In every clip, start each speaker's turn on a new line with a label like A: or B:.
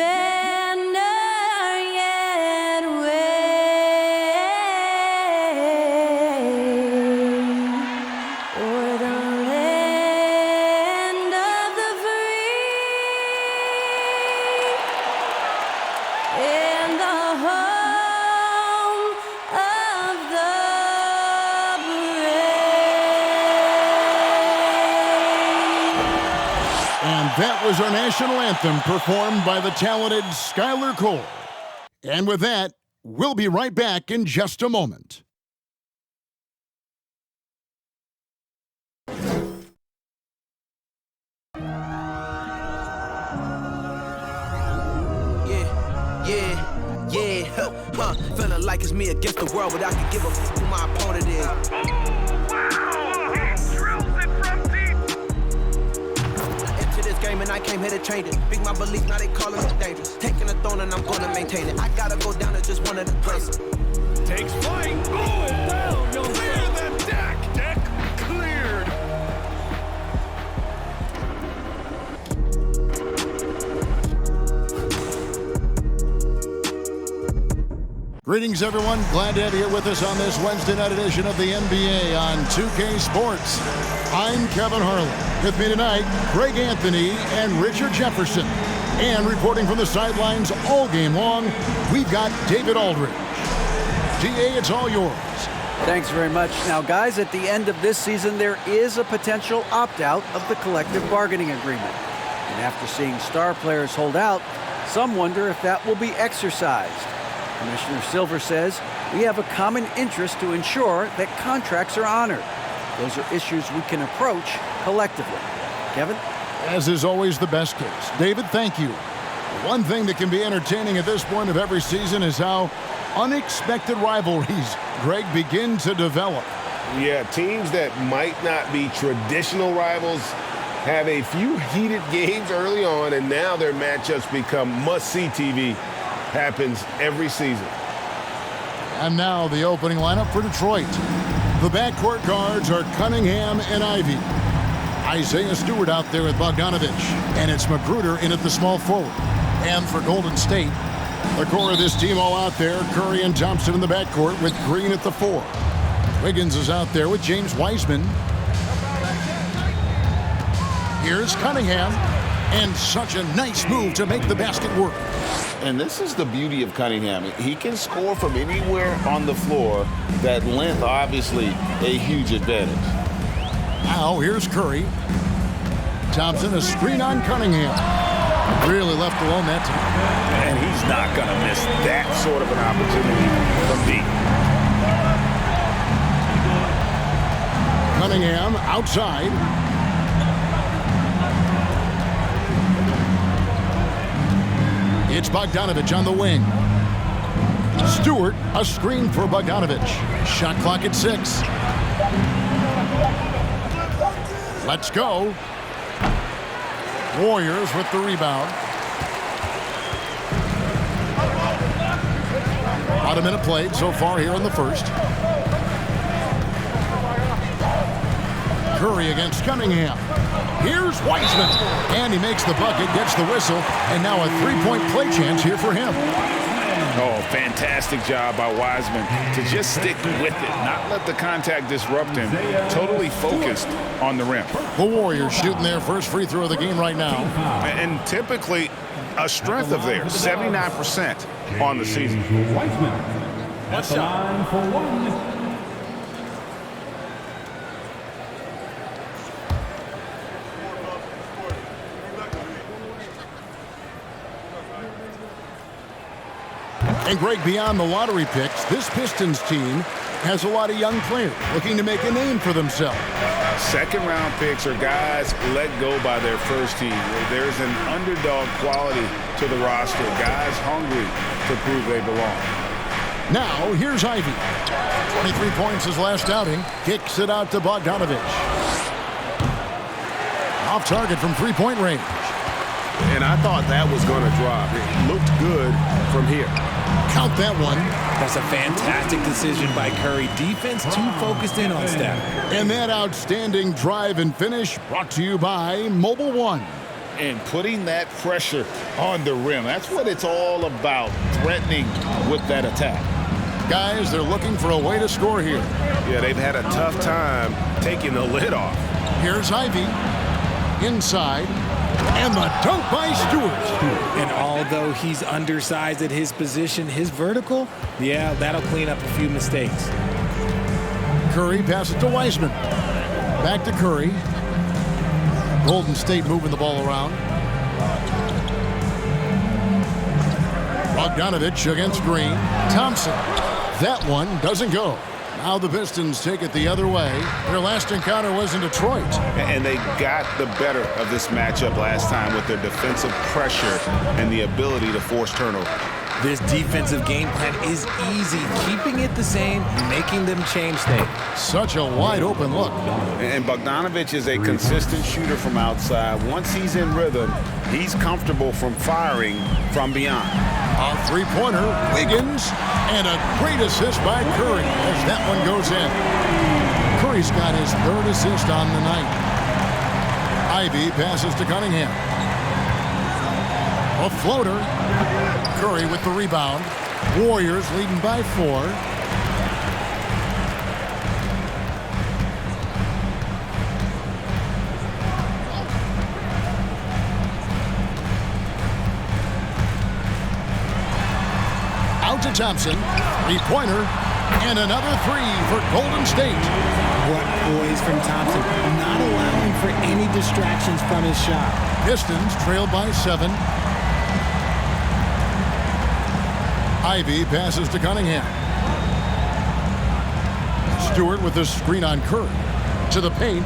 A: banner yet wave o'er the land of the free and the home of the brave.
B: And that was our national anthem performed by the talented Skylar Cole. And with that, we'll be right back in just a moment.
C: Feeling like it's me against the world, but I can give a f who my opponent is. Into this game and I came here to change it. Big my belief, now they calling me dangerous. Taking the throne and I'm gonna maintain it. I gotta go down to just one of the greats.
D: Takes flight. Oh, down. You'll clear the deck. Deck cleared.
B: Greetings, everyone. Glad to have you here with us on this Wednesday night edition of the NBA on 2K Sports. I'm Kevin Harlan. With me tonight, Greg Anthony and Richard Jefferson. And reporting from the sidelines all game long, we've got David Aldridge. DA, it's all yours.
E: Thanks very much. Now, guys, at the end of this season, there is a potential opt-out of the collective bargaining agreement. And after seeing star players hold out, some wonder if that will be exercised. Commissioner Silver says we have a common interest to ensure that contracts are honored. Those are issues we can approach collectively. Kevin?
B: As is always the best case. David, thank you. One thing that can be entertaining at this point of every season is how unexpected rivalries, Greg, begin to develop.
F: Yeah, teams that might not be traditional rivals have a few heated games early on, and now their matchups become must-see TV. Happens every season.
B: And now the opening lineup for Detroit. The backcourt guards are Cunningham and Ivy. Isaiah Stewart out there with Bogdanovich. And it's Magruder in at the small forward. And for Golden State, the core of this team all out there, Curry and Thompson in the backcourt with Green at the 4. Wiggins is out there with James Wiseman. Here's Cunningham. And such a nice move to make the basket work.
G: And this is the beauty of Cunningham. He can score from anywhere on the floor. That length, obviously, a huge advantage.
B: Now, here's Curry. Thompson, a screen on Cunningham. Really left alone that time.
G: And he's not going to miss that sort of an opportunity from deep.
B: Cunningham outside. It's Bogdanovich on the wing. Stewart, a screen for Bogdanovich. Shot clock at 6. Let's go. Warriors with the rebound. About a minute played so far here in the first. Curry against Cunningham. Here's Wiseman. And he makes the bucket, gets the whistle, and now a three-point play chance here for him.
G: Oh, fantastic job by Wiseman to just stick with it, not let the contact disrupt him. Totally focused on the rim.
B: The Warriors shooting their first free throw of the game right now.
G: And typically a strength of theirs, 79% on the season.
D: Wiseman at the line for one.
B: And Greg, beyond the lottery picks, this Pistons team has a lot of young players looking to make a name for themselves.
G: Second-round picks are guys let go by their first team. There's an underdog quality to the roster, guys hungry to prove they belong.
B: Now, here's Ivy. 23 points his last outing. Kicks it out to Bogdanovich. Off target from three-point range.
F: And I thought that was going to drop. It looked good from here.
B: Count that one.
H: That's a fantastic decision by Curry. Defense too focused in on Steph.
B: And that outstanding drive and finish brought to you by Mobile One.
G: And putting that pressure on the rim. That's what it's all about, threatening with that attack.
B: Guys, they're looking for a way to score here.
F: Yeah, they've had a tough time taking the lid off.
B: Here's Ivy. Inside. And the dunk by Stewart.
H: And although he's undersized at his position, his vertical, yeah, that'll clean up a few mistakes.
B: Curry passes to Wiseman. Back to Curry. Golden State moving the ball around. Bogdanovich against Green. Thompson. That one doesn't go. Now the Pistons take it the other way. Their last encounter was in Detroit.
G: And they got the better of this matchup last time with their defensive pressure and the ability to force turnover.
H: This defensive game plan is easy, keeping it the same, making them change things.
B: Such a wide open look.
G: And Bogdanovich is a consistent shooter from outside. Once he's in rhythm, he's comfortable from firing from beyond.
B: A three-pointer, Wiggins, and a great assist by Curry as that one goes in. Curry's got his third assist on the night. Ivy passes to Cunningham. A floater. Curry with the rebound. Warriors leading by 4. Out to Thompson. Three-pointer. And another 3 for Golden State.
H: What poise from Thompson, not allowing for any distractions from his shot.
B: Pistons trail by 7. Ivy passes to Cunningham. Stewart with the screen on Curry. To the paint.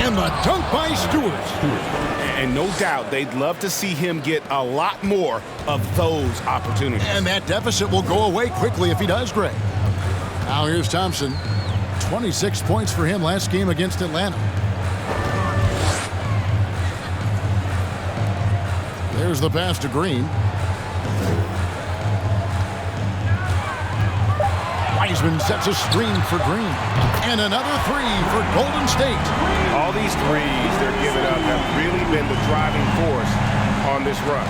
B: And the dunk by Stewart.
G: And no doubt they'd love to see him get a lot more of those opportunities.
B: And that deficit will go away quickly if he does, Greg. Now here's Thompson. 26 points for him last game against Atlanta. There's the pass to Green. Wiseman sets a screen for Green. And another 3 for Golden State.
F: All these threes they're giving up have really been the driving force on this run.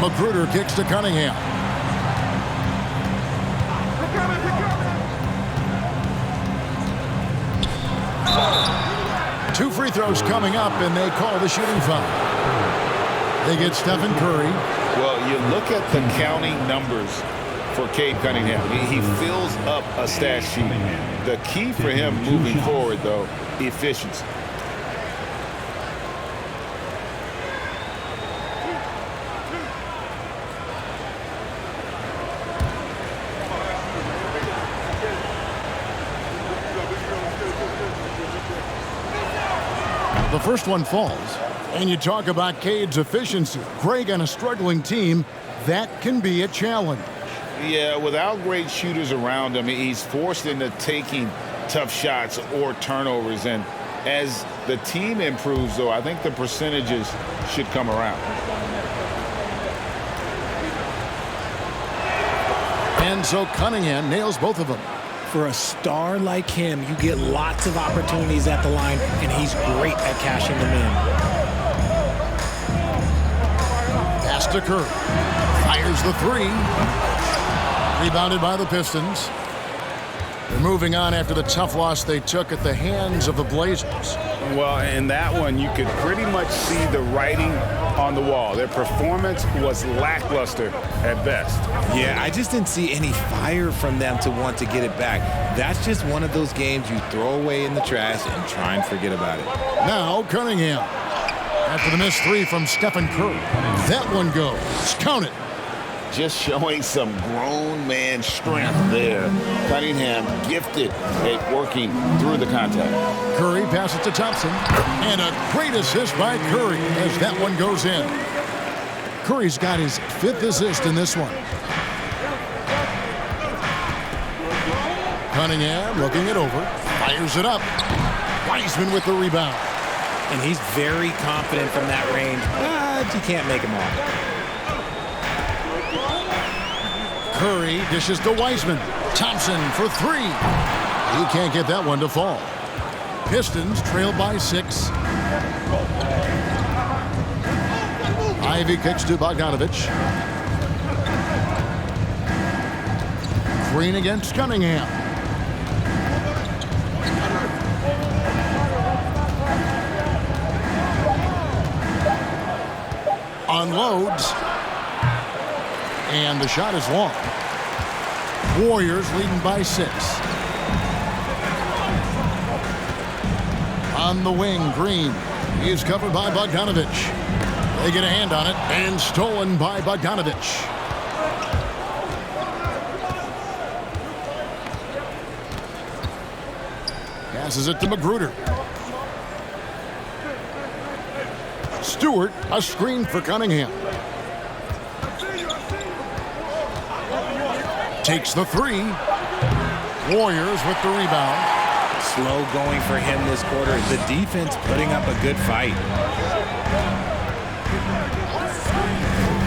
B: Magruder kicks to Cunningham. Two free throws coming up, and they call the shooting foul. They get Stephen Curry.
G: Well, you look at the counting numbers for Cade Cunningham. He fills up a stat sheet. The key for him moving forward, though, efficiency.
B: The first one falls. And you talk about Cade's efficiency. Greg, on a struggling team, that can be a challenge.
G: Yeah, without great shooters around him, he's forced into taking tough shots or turnovers. And as the team improves, though, I think the percentages should come around.
B: And so Cunningham nails both of them.
H: For a star like him, you get lots of opportunities at the line, and he's great at cashing them in.
B: Pass to Curry. Fires the 3. Rebounded by the Pistons. They're moving on after the tough loss they took at the hands of the Blazers.
G: Well, in that one, you could pretty much see the writing on the wall. Their performance was lackluster at best.
H: Yeah, I just didn't see any fire from them to want to get it back. That's just one of those games you throw away in the trash and try and forget about it.
B: Now Cunningham. After the missed 3 from Stephen Curry. That one goes. Count it.
G: Just showing some grown man strength there. Cunningham gifted at working through the contact.
B: Curry passes to Thompson. And a great assist by Curry as that one goes in. Curry's got his 5th assist in this one. Cunningham looking it over. Fires it up. Wiseman with the rebound.
H: And he's very confident from that range, but you can't make him off.
B: Curry dishes to Wiseman. Thompson for 3. He can't get that one to fall. Pistons trail by 6. Ivy kicks to Bogdanovich. Green against Cunningham. Unloads. And the shot is long. Warriors leading by 6. On the wing, Green. He is covered by Bogdanovich. They get a hand on it, and stolen by Bogdanovich. Passes it to Magruder. Stewart, a screen for Cunningham. Takes the 3. Warriors with the rebound.
H: Slow going for him this quarter. The defense putting up a good fight.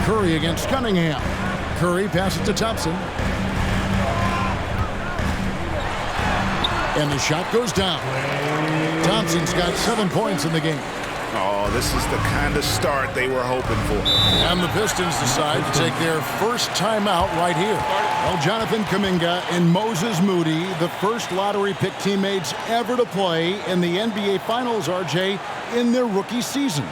B: Curry against Cunningham. Curry passes to Thompson. And the shot goes down. Thompson's got 7 points in the game.
G: Oh, this is the kind of start they were hoping for.
B: And the Pistons decide to take their first timeout right here. Well, Jonathan Kuminga and Moses Moody, the first lottery pick teammates ever to play in the NBA Finals, RJ, in their rookie seasons.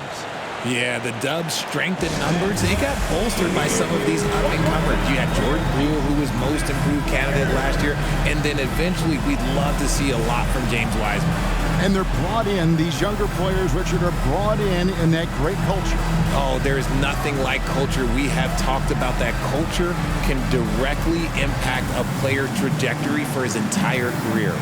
H: Yeah, the Dubs' strength in numbers, they got bolstered by some of these up-and-comers. You had Jordan Poole, who was most improved candidate last year, and then eventually we'd love to see a lot from James Wiseman.
B: And they're brought in, these younger players, Richard, are brought in that great culture.
H: Oh, there's nothing like culture. We have talked about that culture can directly impact a player's trajectory for his entire career.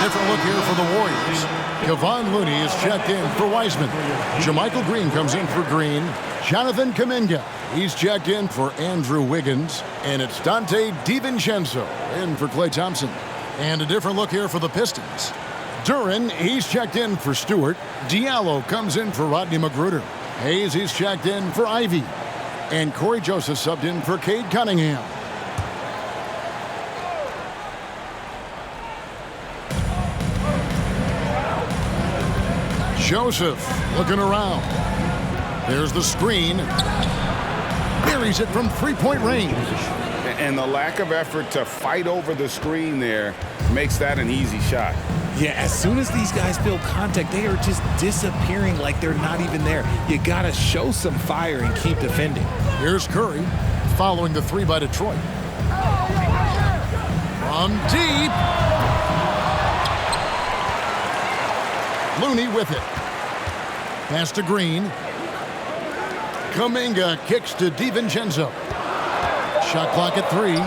B: Different look here for the Warriors. Kevon Looney is checked in for Wiseman. JaMychal Green comes in for Green. Jonathan Kuminga, he's checked in for Andrew Wiggins. And it's Dante DiVincenzo in for Klay Thompson. And a different look here for the Pistons. Duran, he's checked in for Stewart. Diallo comes in for Rodney Magruder. Hayes, he's checked in for Ivy. And Corey Joseph subbed in for Cade Cunningham. Joseph looking around. There's the screen. Buries it from three-point range.
G: And the lack of effort to fight over the screen there makes that an easy shot.
H: Yeah, as soon as these guys feel contact, they are just disappearing like they're not even there. You got to show some fire and keep defending.
B: Here's Curry following the 3 by Detroit. From deep. Looney with it. Pass to Green. Kuminga kicks to DiVincenzo. Shot clock at 3.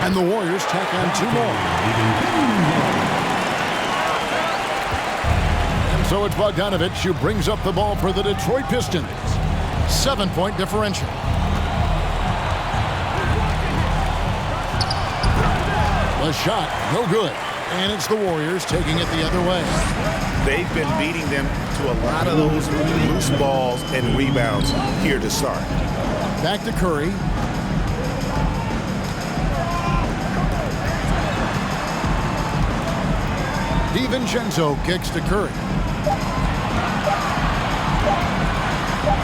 B: And the Warriors tack on 2 more. And so it's Bogdanovich who brings up the ball for the Detroit Pistons. 7-point differential. The shot, no good. And it's the Warriors taking it the other way.
G: They've been beating them to a lot of those loose balls and rebounds here to start.
B: Back to Curry. DiVincenzo kicks to Curry.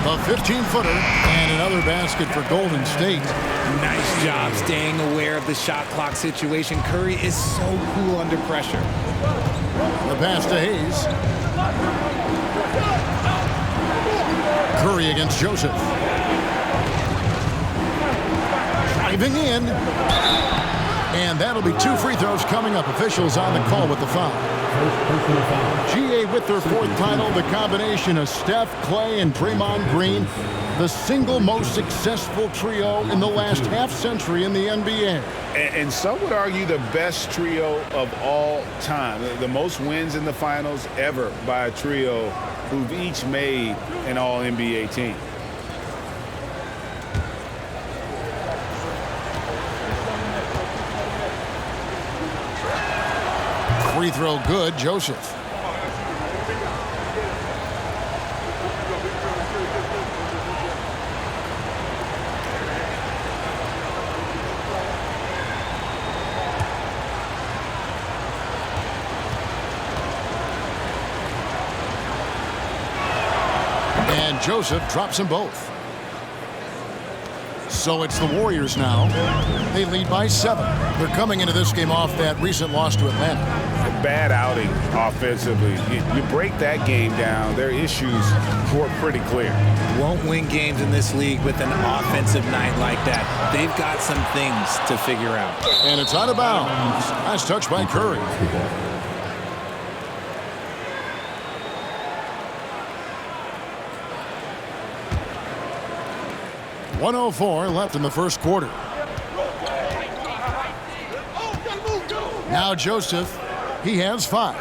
B: A 15-footer and another basket for Golden State.
H: Nice job staying aware of the shot clock situation. Curry is so cool under pressure.
B: The pass to Hayes. Curry against Joseph. Driving in. And that'll be 2 free throws coming up. Officials on the call with the foul. GA with their 4th title, the combination of Steph, Clay, and Draymond Green, the single most successful trio in the last half-century in the NBA.
G: And some would argue the best trio of all time. The most wins in the finals ever by a trio who've each made an All-NBA team.
B: Free throw good, Joseph. And Joseph drops them both. So it's the Warriors now. They lead by 7. They're coming into this game off that recent loss to Atlanta.
G: Bad outing offensively. You break that game down, their issues were pretty clear.
H: Won't win games in this league with an offensive night like that. They've got some things to figure out.
B: And it's out of bounds. Nice touch by Curry. .104 left in the first quarter. Now Joseph, he has 5.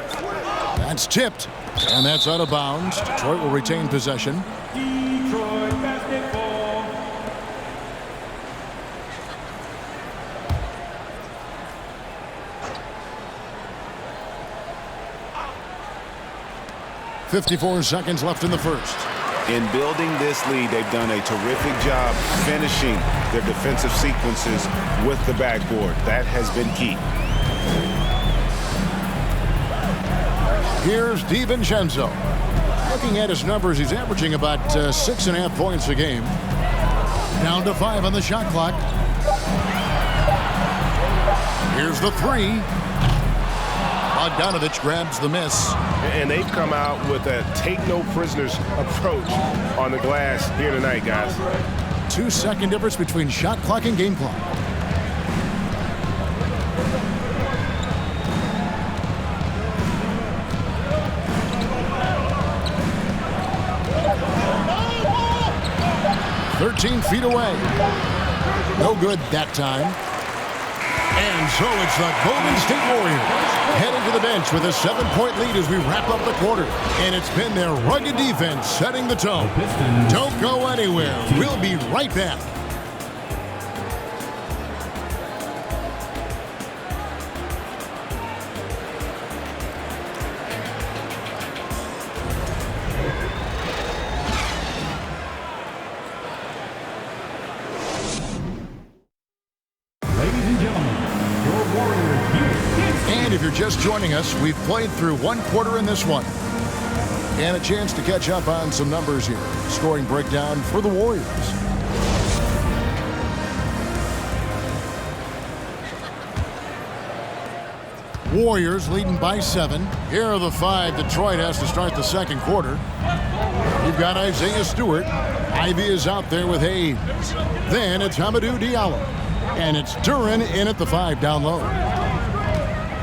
B: That's tipped, and that's out of bounds. Detroit will retain possession.
D: Detroit basketball.
B: .54 seconds left in the first.
G: In building this lead, they've done a terrific job finishing their defensive sequences with the backboard. That has been key.
B: Here's DiVincenzo. Looking at his numbers, he's averaging about 6.5 points a game. Down to 5 on the shot clock. Here's the 3. Bogdanovich grabs the miss.
F: And they've come out with a take-no-prisoners approach on the glass here tonight, guys.
B: 2-second difference between shot clock and game clock. .13 feet away. No good that time. And so it's the Golden State Warriors heading to the bench with a 7-point lead as we wrap up the quarter. And it's been their rugged defense setting the tone. Don't go anywhere. We'll be right back. If you're just joining us, we've played through 1 quarter in this one. And a chance to catch up on some numbers here. Scoring breakdown for the Warriors. Warriors leading by 7. Here are the 5 Detroit has to start the second quarter. You've got Isaiah Stewart. Ivy is out there with Hayes. Then it's Hamidou Diallo. And it's Duren in at the 5 down low.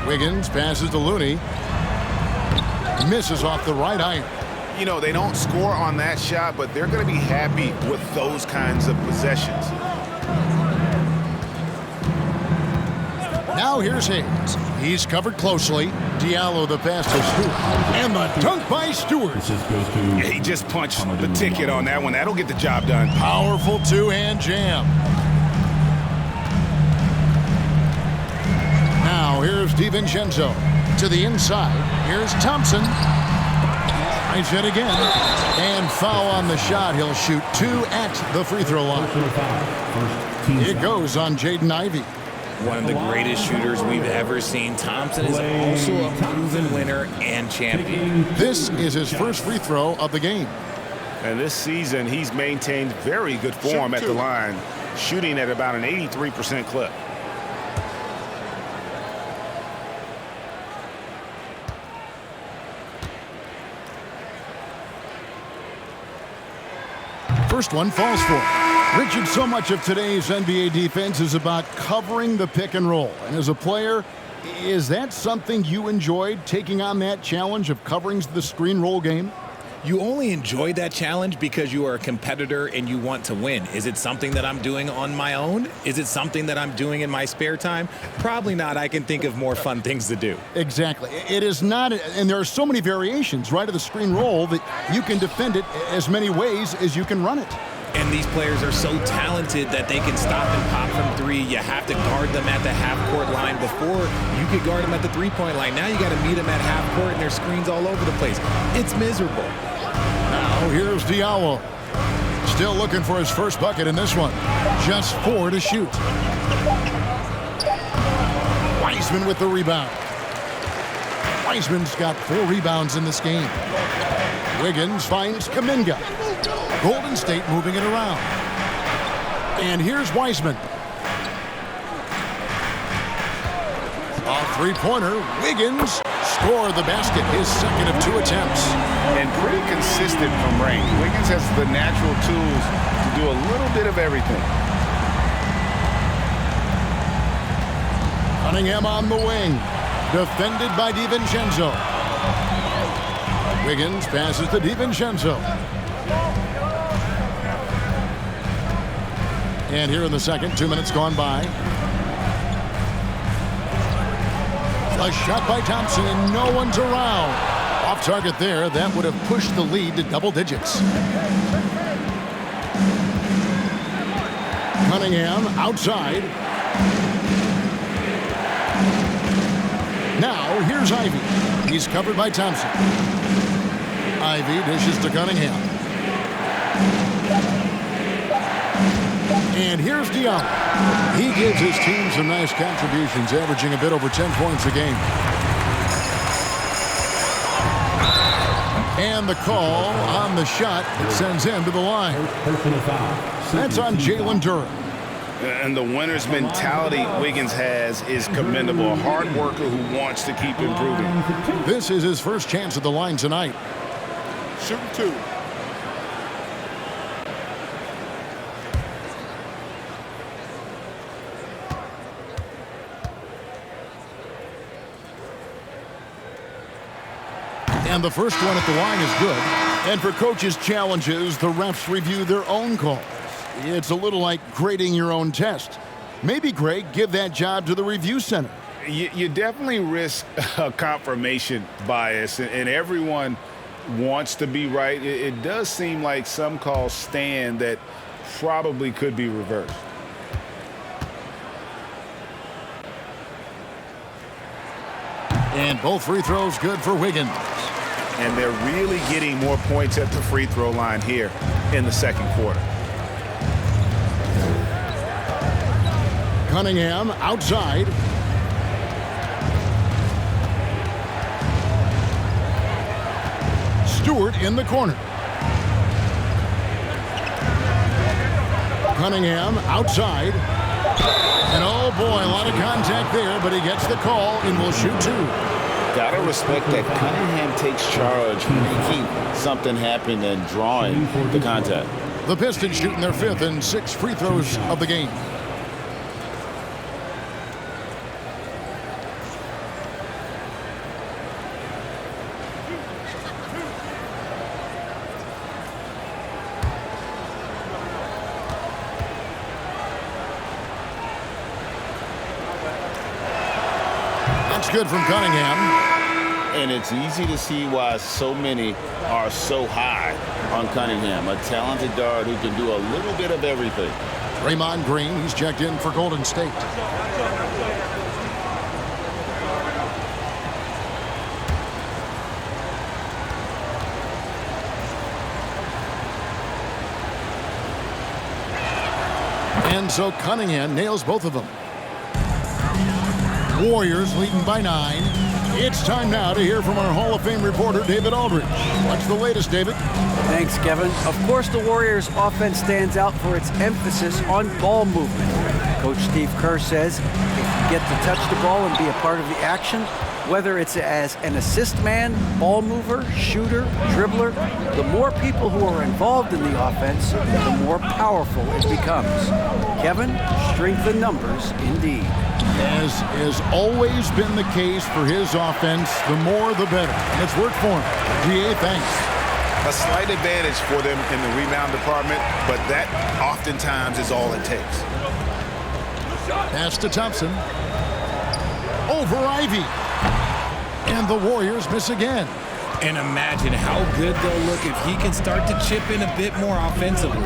B: Wiggins passes to Looney. Misses off the right iron.
G: You know, they don't score on that shot, but they're going to be happy with those kinds of possessions.
B: Now here's Hayes. He's covered closely. Diallo the pass to Stewart. And the dunk by Stewart.
G: Yeah, he just punched the ticket on that one. That'll get the job done.
B: Powerful two-hand jam. Now here's DiVincenzo to the inside. Here's Thompson. Nice hit again. And foul on the shot. He'll shoot 2 at the free throw line. It goes on Jaden Ivey.
H: One of the greatest shooters we've ever seen. Thompson is also a proven winner and champion.
B: This is his first free throw of the game.
G: And this season, he's maintained very good form at the line, shooting at about an 83% clip.
B: First one falls for it. Richard, so much of today's NBA defense is about covering the pick and roll. And as a player, is that something you enjoyed, taking on that challenge of covering the screen roll game?
H: You only enjoy that challenge because you are a competitor and you want to win. Is it something that I'm doing on my own? Is it something that I'm doing in my spare time? Probably not. I can think of more fun things to do.
B: Exactly. It is not, and there are so many variations, right, of the screen roll that you can defend it as many ways as you can run it.
H: And these players are so talented that they can stop and pop from three. You have to guard them at the half-court line. Before, you could guard them at the three-point line. Now you got to meet them at half-court, and there's screens all over the place. It's miserable.
B: Now here's Diallo. Still looking for his first bucket in this one. Just 4 to shoot. Wiseman with the rebound. Wiseman's got 4 rebounds in this game. Wiggins finds Kuminga. Golden State moving it around. And here's Wiseman. A three-pointer. Wiggins scored the basket, his second of 2 attempts.
G: And pretty consistent from range. Wiggins has the natural tools to do a little bit of everything.
B: Cunningham on the wing. Defended by DiVincenzo. Wiggins passes to DiVincenzo. And here in the second, 2 minutes gone by. A shot by Thompson, and no one's around. Off target there. That would have pushed the lead to double digits. Cunningham outside. Now, here's Ivy. He's covered by Thompson. Ivy dishes to Cunningham. And here's Diallo. He gives his team some nice contributions, averaging a bit over 10 points a game. And the call on the shot that sends him to the line. That's on Jalen Durham.
G: And the winner's mentality Wiggins has is commendable. A hard worker who wants to keep improving.
B: This is his first chance at the line tonight.
F: Shooting 2.
B: And the first one at the line is good. And for coaches' challenges, the refs review their own calls. It's a little like grading your own test. Maybe, Greg, give that job to the review center.
G: You definitely risk a confirmation bias, and everyone wants to be right. It does seem like some calls stand that probably could be reversed.
B: And both free throws good for Wiggins.
G: And they're really getting more points at the free throw line here in the second quarter.
B: Cunningham outside. Stewart in the corner. Cunningham outside. And oh boy, a lot of contact there, but he gets the call and will shoot 2.
G: Gotta respect that Cunningham takes charge, making something happen and drawing the contact.
B: The Pistons shooting their 5th and 6th free throws of the game. That's good from Cunningham.
G: And it's easy to see why so many are so high on Cunningham, a talented guard who can do a little bit of everything.
B: Draymond Green, he's checked in for Golden State. And so Cunningham nails both of them. Warriors leading by 9. It's time now to hear from our Hall of Fame reporter, David Aldridge. What's the latest, David?
E: Thanks, Kevin. Of course, the Warriors' offense stands out for its emphasis on ball movement. Coach Steve Kerr says if you get to touch the ball and be a part of the action, Whether it's as an assist man, ball mover, shooter, dribbler, the more people who are involved in the offense, the more powerful it becomes. Kevin, strength in numbers indeed.
B: As has always been the case for his offense, the more the better. And it's worked for him. GA, thanks.
G: A slight advantage for them in the rebound department, but that oftentimes is all it takes.
B: Pass to Thompson. Over Ivy. And the Warriors miss again.
H: And imagine how good they'll look if he can start to chip in a bit more offensively.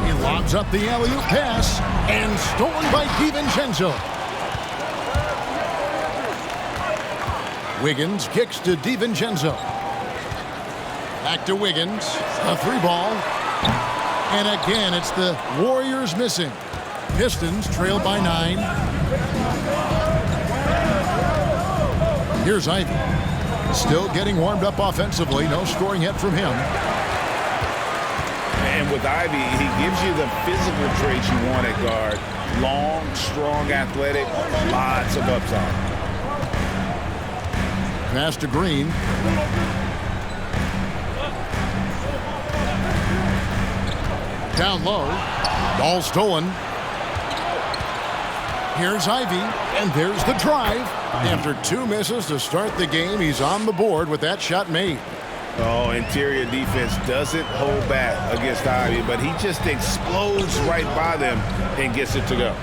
B: He lobs up the alley-oop pass and stolen by DiVincenzo. Wiggins kicks to DiVincenzo. Back to Wiggins. A 3-ball. And again, it's the Warriors missing. Pistons trail by 9. Here's Ivy. Still getting warmed up offensively. No scoring yet from him.
G: And with Ivy, he gives you the physical traits you want at guard. Long, strong, athletic, lots of upside.
B: Pass to Green. Down low. Ball stolen. Here's Ivy, and there's the drive. After 2 misses to start the game, he's on the board with that shot made.
G: Oh, interior defense doesn't hold back against Ivy, but he just explodes right by them and gets it to go.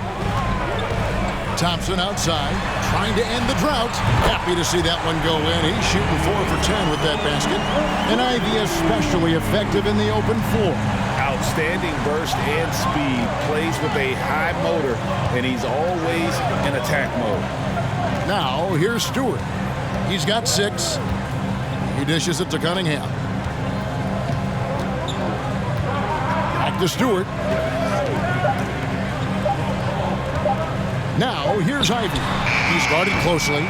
B: Thompson outside, trying to end the drought. Happy to see that one go in. He's shooting 4 for 10 with that basket. And Ivy especially effective in the open floor.
G: Outstanding burst and speed, plays with a high motor, and he's always in attack mode.
B: Now, here's Stewart. He's got 6. He dishes it to Cunningham. Back to Stewart. Now, here's Ivy. He's guarded closely.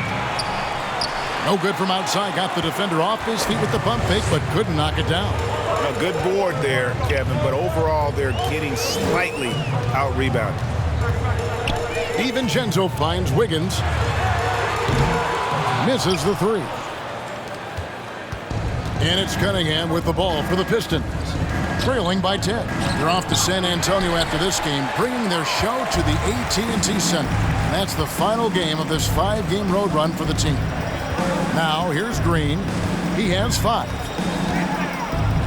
B: No good from outside. Got the defender off his feet with the pump fake, but couldn't knock it down.
G: A good board there, Kevin, but overall they're getting slightly out-rebounded.
B: DiVincenzo finds Wiggins. Misses the 3. And it's Cunningham with the ball for the Pistons. Trailing by 10. They're off to San Antonio after this game, bringing their show to the AT&T Center. That's the final game of this 5-game road run for the team. Now, here's Green. He has 5.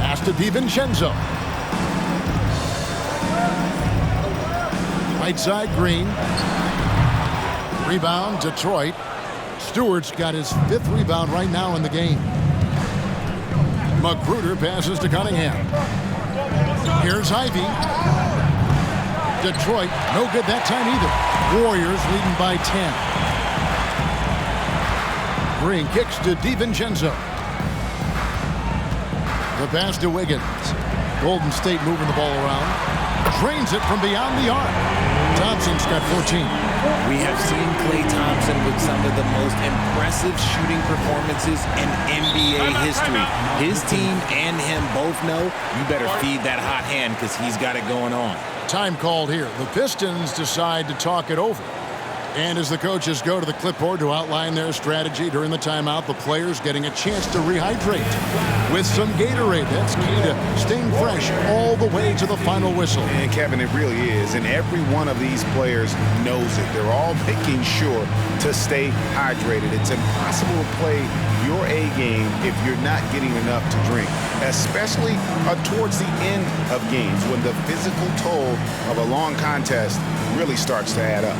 B: Pass to DiVincenzo. Right side, Green. Rebound, Detroit. Stewart's got his 5th rebound right now in the game. Magruder passes to Cunningham. Here's Ivy. Detroit, no good that time either. Warriors leading by 10. Green kicks to DiVincenzo. The pass to Wiggins. Golden State moving the ball around. Drains it from beyond the arc. Thompson's got 14.
H: We have seen Klay Thompson with some of the most impressive shooting performances in NBA history. His team and him both know you better feed that hot hand because he's got it going on.
B: Time called here. The Pistons decide to talk it over. And as the coaches go to the clipboard to outline their strategy during the timeout, the players getting a chance to rehydrate with some Gatorade. That's key to staying fresh all the way to the final whistle.
G: And Kevin, it really is. And every one of these players knows it. They're all making sure to stay hydrated. It's impossible to play your A game if you're not getting enough to drink, especially towards the end of games when the physical toll of a long contest really starts to add up.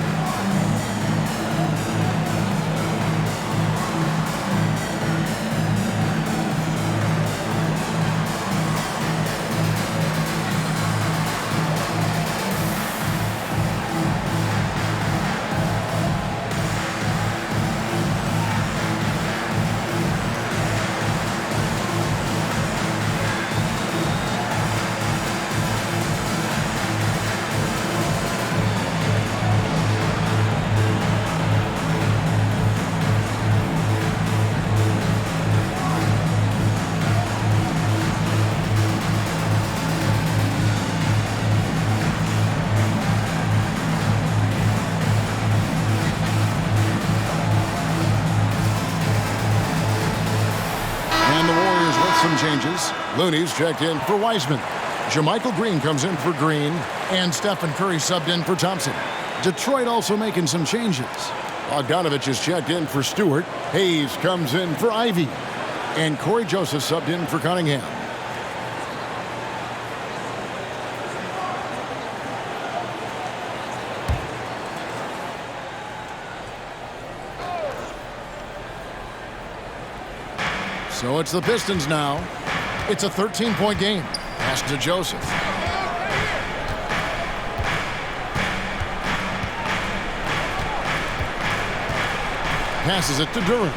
B: some changes. Looney's checked in for Wiseman. Jermichael Green comes in for Green. And Stephen Curry subbed in for Thompson. Detroit also making some changes. Bogdanovich is checked in for Stewart. Hayes comes in for Ivy. And Corey Joseph subbed in for Cunningham. So it's the Pistons now. It's a 13-point game. Pass to Joseph. Passes it to Durant.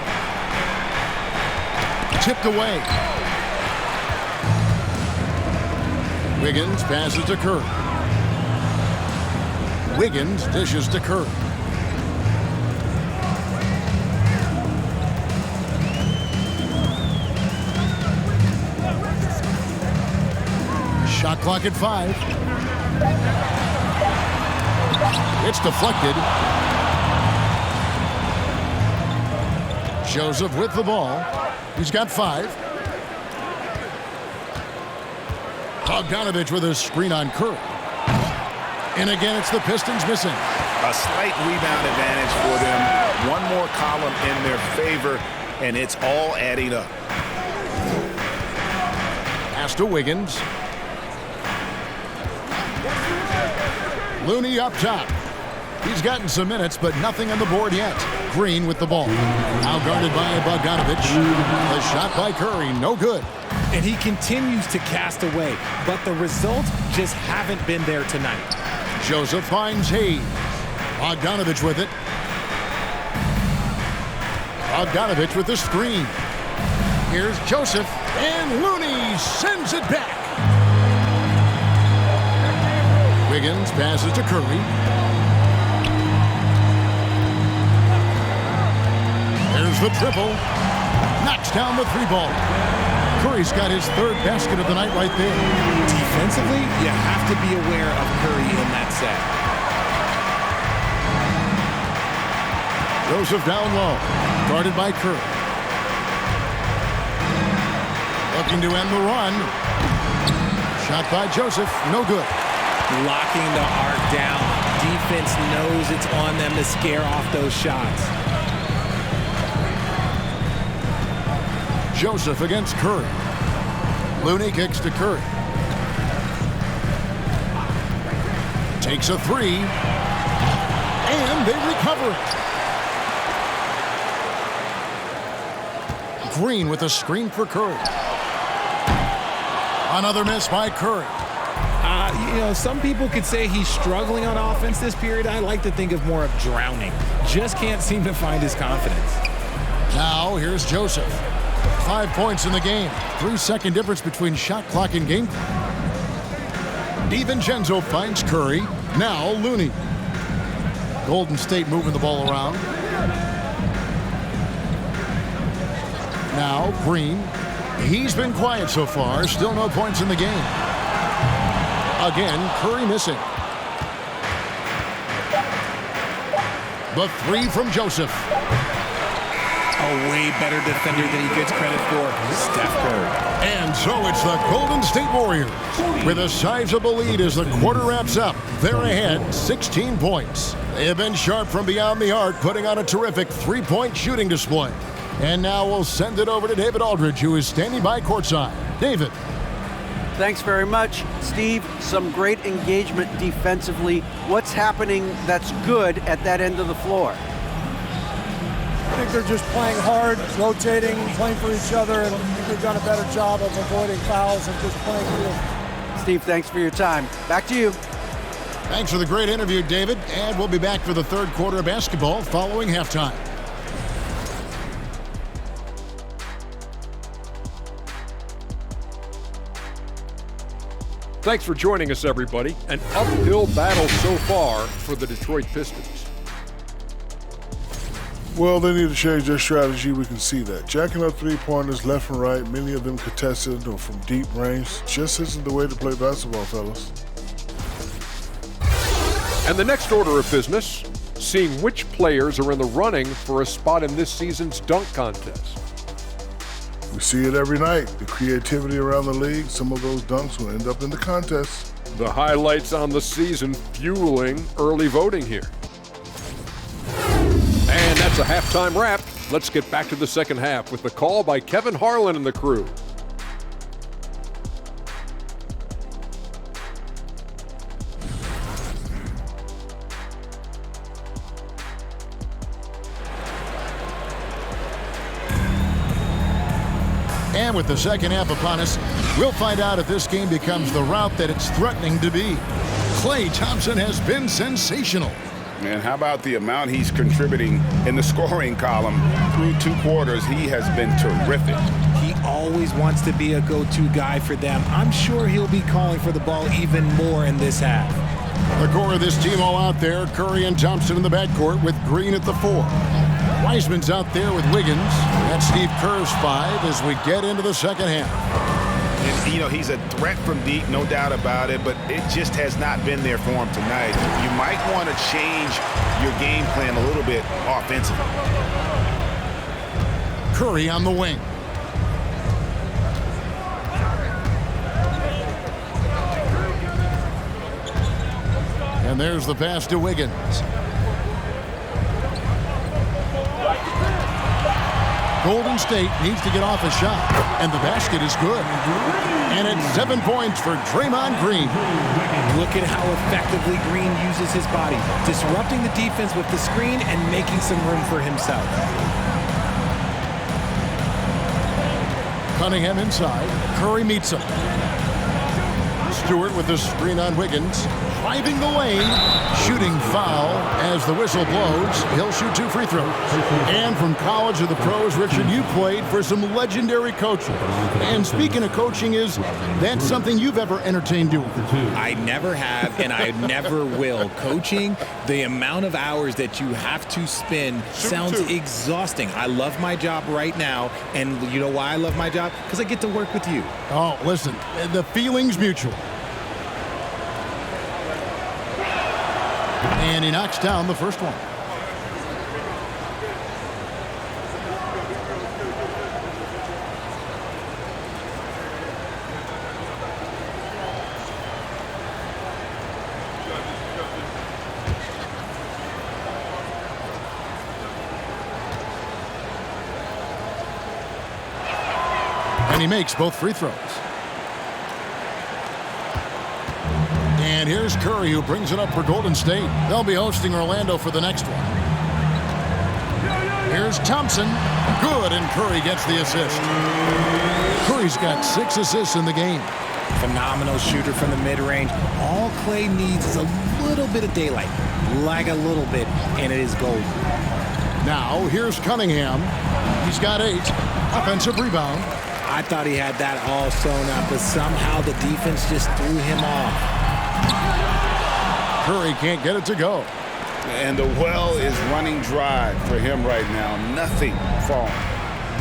B: Tipped away. Wiggins passes to Curry. Wiggins dishes to Curry. Shot clock at 5. It's deflected. Joseph with the ball. He's got 5. Bogdanovich with a screen on Curry. And again, it's the Pistons missing.
G: A slight rebound advantage for them. One more column in their favor, and it's all adding up.
B: Pass to Wiggins. Looney up top. He's gotten some minutes, but nothing on the board yet. Green with the ball. Now guarded by Bogdanovich. The shot by Curry, no good.
H: And he continues to cast away, but the results just haven't been there tonight.
B: Joseph finds Hayes. Bogdanovich with it. Bogdanovich with the screen. Here's Joseph, and Looney sends it back. Wiggins passes to Curry. There's the triple. Knocks down the 3-ball. Curry's got his 3rd basket of the night right there.
H: Defensively, you have to be aware of Curry in that set.
B: Joseph down low. Guarded by Curry. Looking to end the run. Shot by Joseph. No good.
H: Locking the arc down. Defense knows it's on them to scare off those shots.
B: Joseph against Curry. Looney kicks to Curry. Takes a 3. And they recover it. Green with a screen for Curry. Another miss by Curry.
H: Some people could say he's struggling on offense this period. I like to think of more of drowning. Just can't seem to find his confidence.
B: Now, here's Joseph. 5 points in the game. 3-second difference between shot clock and game clock. DiVincenzo finds Curry. Now, Looney. Golden State moving the ball around. Now, Green. He's been quiet so far. Still no points in the game. Again, Curry missing. The 3 from Joseph.
H: A way better defender than he gets credit for, Steph Curry.
B: And so it's the Golden State Warriors with a sizable lead as the quarter wraps up. They're ahead 16 points. They have been sharp from beyond the arc, putting on a terrific 3-point shooting display. And now we'll send it over to David Aldridge, who is standing by courtside. David.
E: Thanks very much, Steve. Some great engagement defensively. What's happening that's good at that end of the floor?
I: I think they're just playing hard, rotating, playing for each other, and I think they've done a better job of avoiding fouls and just playing field.
E: Steve, thanks for your time. Back to you.
B: Thanks for the great interview, David. And we'll be back for the 3rd quarter of basketball following halftime.
J: Thanks for joining us, everybody. An uphill battle so far for the Detroit Pistons.
K: Well, they need to change their strategy. We can see that. Jacking up three-pointers left and right, many of them contested or from deep range, just isn't the way to play basketball, fellas.
J: And the next order of business, seeing which players are in the running for a spot in this season's dunk contest.
K: We see it every night. The creativity around the league, some of those dunks will end up in the contest.
J: The highlights on the season fueling early voting here. And that's a halftime wrap. Let's get back to the second half with the call by Kevin Harlan and the crew.
B: And with the second half upon us, we'll find out if this game becomes the route that it's threatening to be. Klay Thompson has been sensational.
G: And how about the amount he's contributing in the scoring column through 2 quarters? He has been terrific.
H: He always wants to be a go-to guy for them. I'm sure he'll be calling for the ball even more in this half.
B: The core of this team all out there, Curry and Thompson in the backcourt with Green at the 4. Wiseman's out there with Wiggins. That's Steve Kerr's 5 as we get into the second half.
G: And, you know, he's a threat from deep, no doubt about it, but it just has not been there for him tonight. You might want to change your game plan a little bit offensively.
B: Curry on the wing. And there's the pass to Wiggins. Golden State needs to get off a shot, and the basket is good. And it's 7 points for Draymond Green.
H: Look at how effectively Green uses his body, disrupting the defense with the screen and making some room for himself.
B: Cunningham inside. Curry meets him. Stewart with the screen on Wiggins. Driving the lane. Shooting foul as the whistle blows. He'll shoot 2 free throws. And from college to the pros, Richard, you played for some legendary coaches. And speaking of coaching, that's something you've ever entertained doing?
H: I never have, and I never will. Coaching, the amount of hours that you have to spend sounds exhausting. I love my job right now, and you know why I love my job? Because I get to work with you.
B: Oh, listen, the feeling's mutual. And he knocks down the first one. And he makes both free throws. And here's Curry, who brings it up for Golden State. They'll be hosting Orlando for the next one. Here's Thompson. Good, and Curry gets the assist. Curry's got 6 assists in the game.
H: Phenomenal shooter from the mid-range. All Klay needs is a little bit of daylight. Like a little bit, and it is gold.
B: Now, here's Cunningham. He's got 8. Offensive rebound.
H: I thought he had that all sewn up, but somehow the defense just threw him off.
B: Curry can't get it to go.
G: And the well is running dry for him right now. Nothing falling.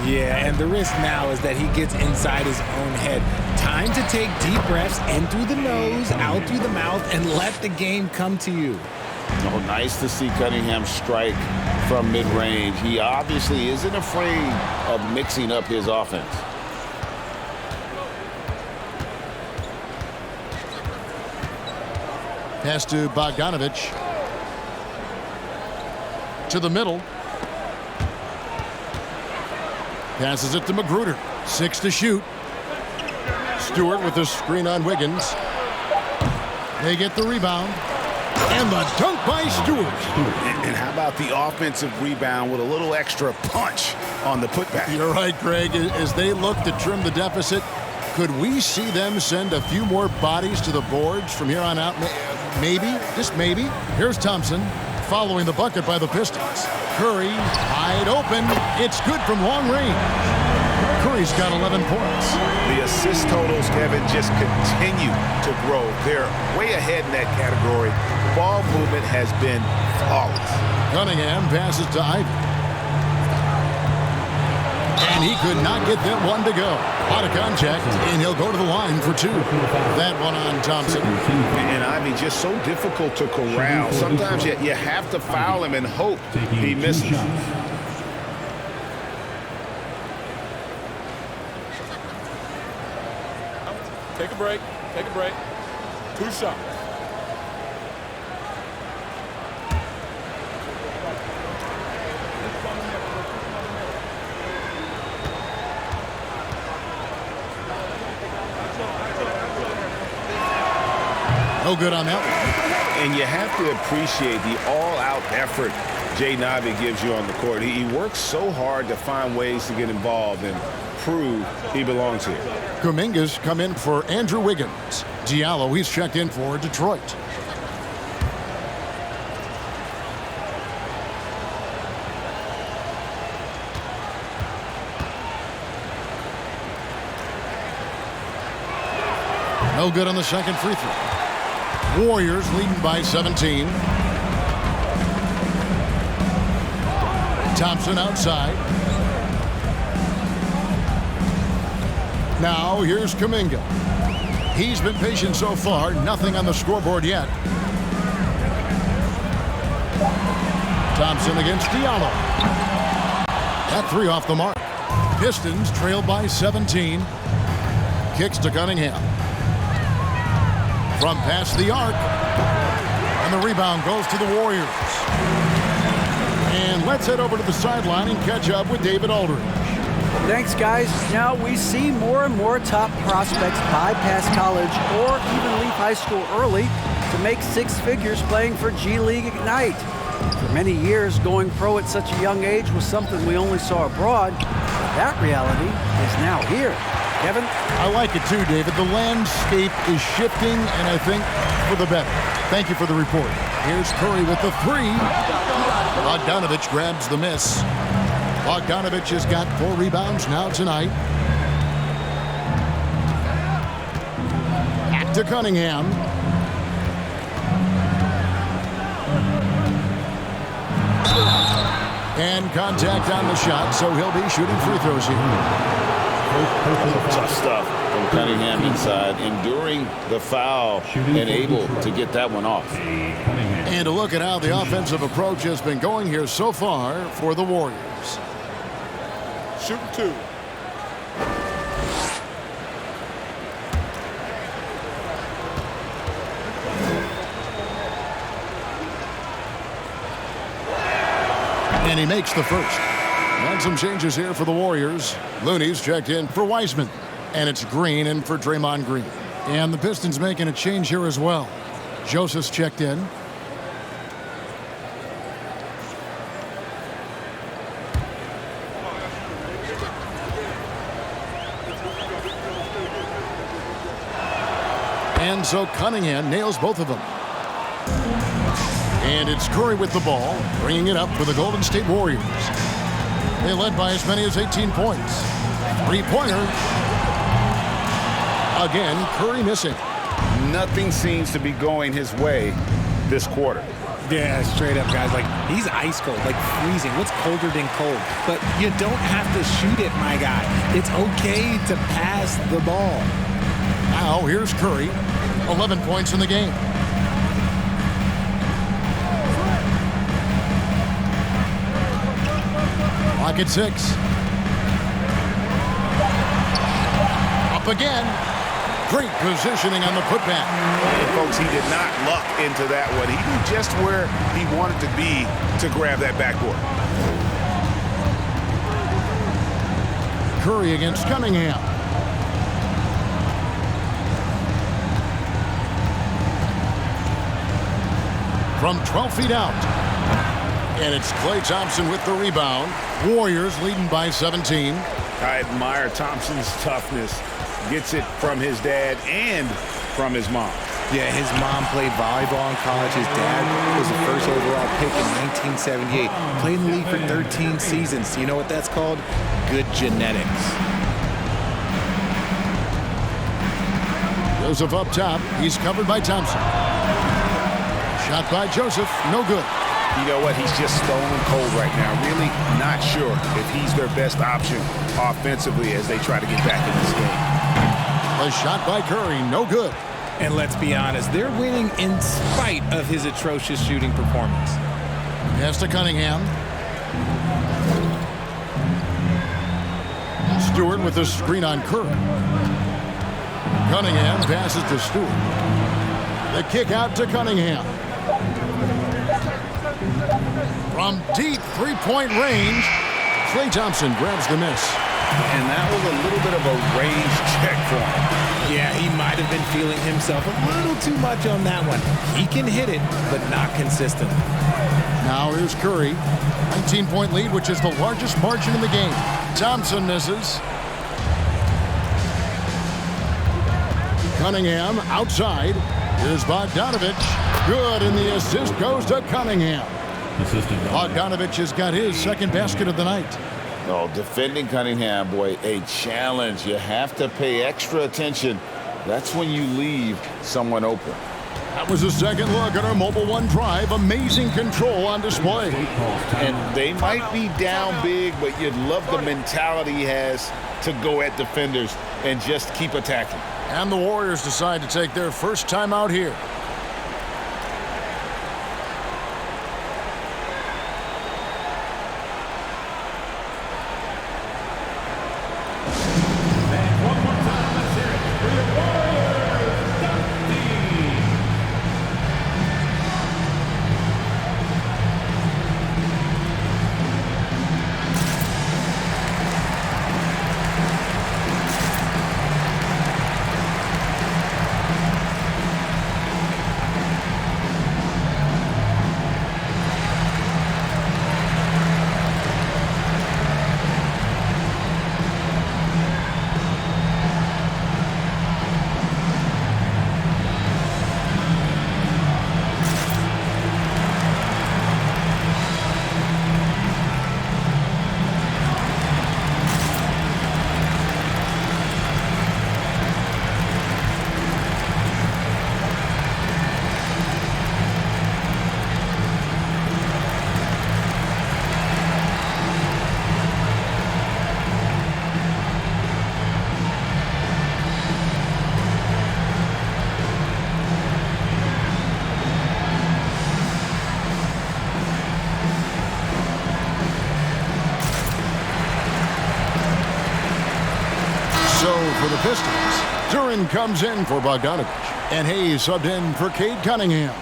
H: Yeah, and the risk now is that he gets inside his own head. Time to take deep breaths in through the nose, out through the mouth, and let the game come to you.
G: Oh, nice to see Cunningham strike from mid-range. He obviously isn't afraid of mixing up his offense.
B: Pass to Bogdanovich. To the middle. Passes it to Magruder. 6 to shoot. Stewart with the screen on Wiggins. They get the rebound. And the dunk by Stewart.
G: And how about the offensive rebound with a little extra punch on the putback?
B: You're right, Greg. As they look to trim the deficit, could we see them send a few more bodies to the boards from here on out? Maybe, just maybe. Here's Thompson following the bucket by the Pistons. Curry wide open. It's good from long range. Curry's got 11 points.
G: The assist totals, Kevin, just continue to grow. They're way ahead in that category. Ball movement has been flawless.
B: Cunningham passes to Ivy. And he could not get that one to go. Out of contact, and he'll go to the line for 2. That one on Thompson.
G: And Ivy just so difficult to corral. Sometimes you have to foul him and hope he misses.
D: Take a break. Take a break. 2 shots.
B: No good on that one.
F: And you have to appreciate the all-out effort Jay Navi gives you on the court. He works so hard to find ways to get involved and prove he belongs here.
B: Kuminga's come in for Andrew Wiggins. Diallo, he's checked in for Detroit. No good on the second free throw. Warriors leading by 17. Thompson outside. Now here's Kuminga. He's been patient so far. Nothing on the scoreboard yet. Thompson against Diallo. That three off the mark. Pistons trail by 17. Kicks to Cunningham. From past the arc. And the rebound goes to the Warriors. And let's head over to the sideline and catch up with David Aldridge.
E: Thanks, guys. Now we see more and more top prospects bypass college or even leave high school early to make 6 figures playing for G League Ignite. For many years, going pro at such a young age was something we only saw abroad. But that reality is now here. Kevin?
B: I like it too, David. The landscape is shifting, and I think for the better. Thank you for the report. Here's Curry with the three. Bogdanovich grabs the miss. Bogdanovich has got 4 rebounds now tonight. Back to Cunningham. And contact on the shot, so he'll be shooting free throws here.
G: Tough stuff from Cunningham inside, enduring the foul and able to get that one off.
B: And a look at how the offensive approach has been going here so far for the Warriors.
D: Shooting 2.
B: And he makes the first. And some changes here for the Warriors. Looney's checked in for Wiseman. And it's Green in for Draymond Green. And the Pistons making a change here as well. Joseph's checked in. And so Cunningham nails both of them. And it's Curry with the ball, bringing it up for the Golden State Warriors. They led by as many as 18 points. Three-pointer. Again, Curry missing.
G: Nothing seems to be going his way this quarter.
H: Yeah, straight up, guys. Like, he's ice cold, like freezing. What's colder than cold? But you don't have to shoot it, my guy. It's okay to pass the ball.
B: Now, here's Curry. 11 points in the game. Clock at 6. Up again. Great positioning on the putback.
F: And folks, he did not luck into that one. He knew just where he wanted to be to grab that backboard.
B: Curry against Cunningham. From 12 feet out. And it's Klay Thompson with the rebound. Warriors leading by 17.
F: I admire Thompson's toughness. Gets it from his dad and from his mom.
H: Yeah, his mom played volleyball in college. His dad was the first overall pick in 1978. Played in the league for 13 seasons. You know what that's called? Good genetics.
B: Joseph up top. He's covered by Thompson. Shot by Joseph. No good.
F: You know what? He's just stone cold right now. Really not sure if he's their best option offensively as they try to get back in this game.
B: A shot by Curry. No good.
H: And let's be honest, they're winning in spite of his atrocious shooting performance.
B: Pass to Cunningham. Stewart with the screen on Curry. Cunningham passes to Stewart. The kick out to Cunningham. From deep three-point range, Klay Thompson grabs the miss.
G: And that was a little bit of a range check for him.
H: Yeah, he might have been feeling himself a little too much on that one. He can hit it, but not consistently.
B: Now here's Curry. 19-point lead, which is the largest margin in the game. Thompson misses. Cunningham outside. Here's Bogdanovich. Good, and the assist goes to Cunningham. Bogdanovich has got his second basket of the night.
G: Oh, defending Cunningham, boy, a challenge. You have to pay extra attention. That's when you leave someone open.
B: That was a second look at our Mobile One drive. Amazing control on display.
G: And they might be down big, but you'd love the mentality he has to go at defenders and just keep attacking.
B: And the Warriors decide to take their first time out here. For the Pistons, Duren comes in for Bogdanovich, and Hayes subbed in for Cade Cunningham.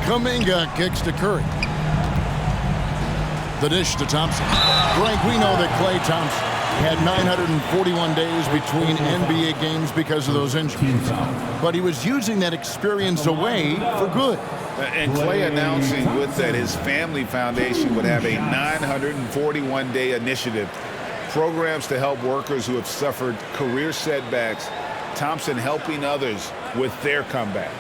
B: Kuminga kicks to Curry. The dish to Thompson. Frank, we know that Klay Thompson had 941 days between NBA games because of those injuries. But he was using that experience away for good.
G: And Klay announcing with that his family foundation would have a 941-day initiative. Programs to help workers who have suffered career setbacks. Thompson helping others with their comeback.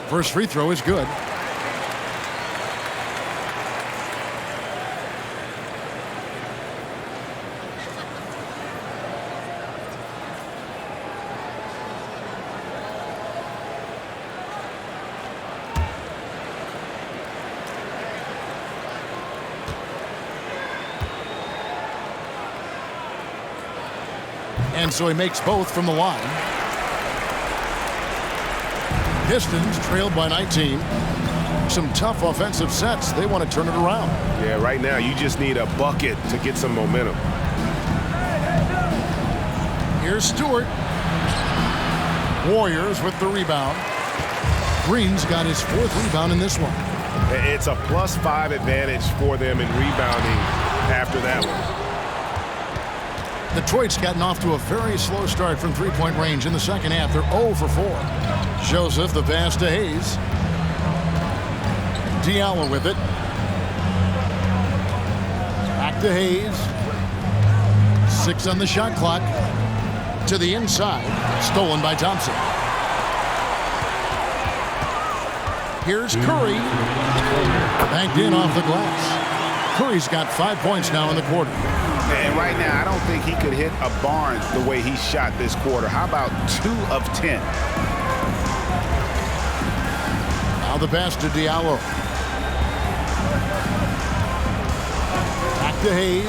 B: First free throw is good. And so he makes both from the line. Pistons trailed by 19. Some tough offensive sets. They want to turn it around.
F: Yeah, right now you just need a bucket to get some momentum.
B: Here's Stewart. Warriors with the rebound. Green's got his fourth rebound in this one.
F: It's a +5 advantage for them in rebounding after that one.
B: Detroit's gotten off to a very slow start from three-point range in the second half. They're 0 for 4. Joseph, the pass to Hayes. Diallo with it. Back to Hayes. 6 on the shot clock. To the inside. Stolen by Thompson. Here's Curry. Banked in off the glass. Curry's got 5 points now in the quarter.
G: And right now, I don't think he could hit a barn the way he shot this quarter. How about 2 of 10?
B: Now the pass to Diallo. Back to Hayes.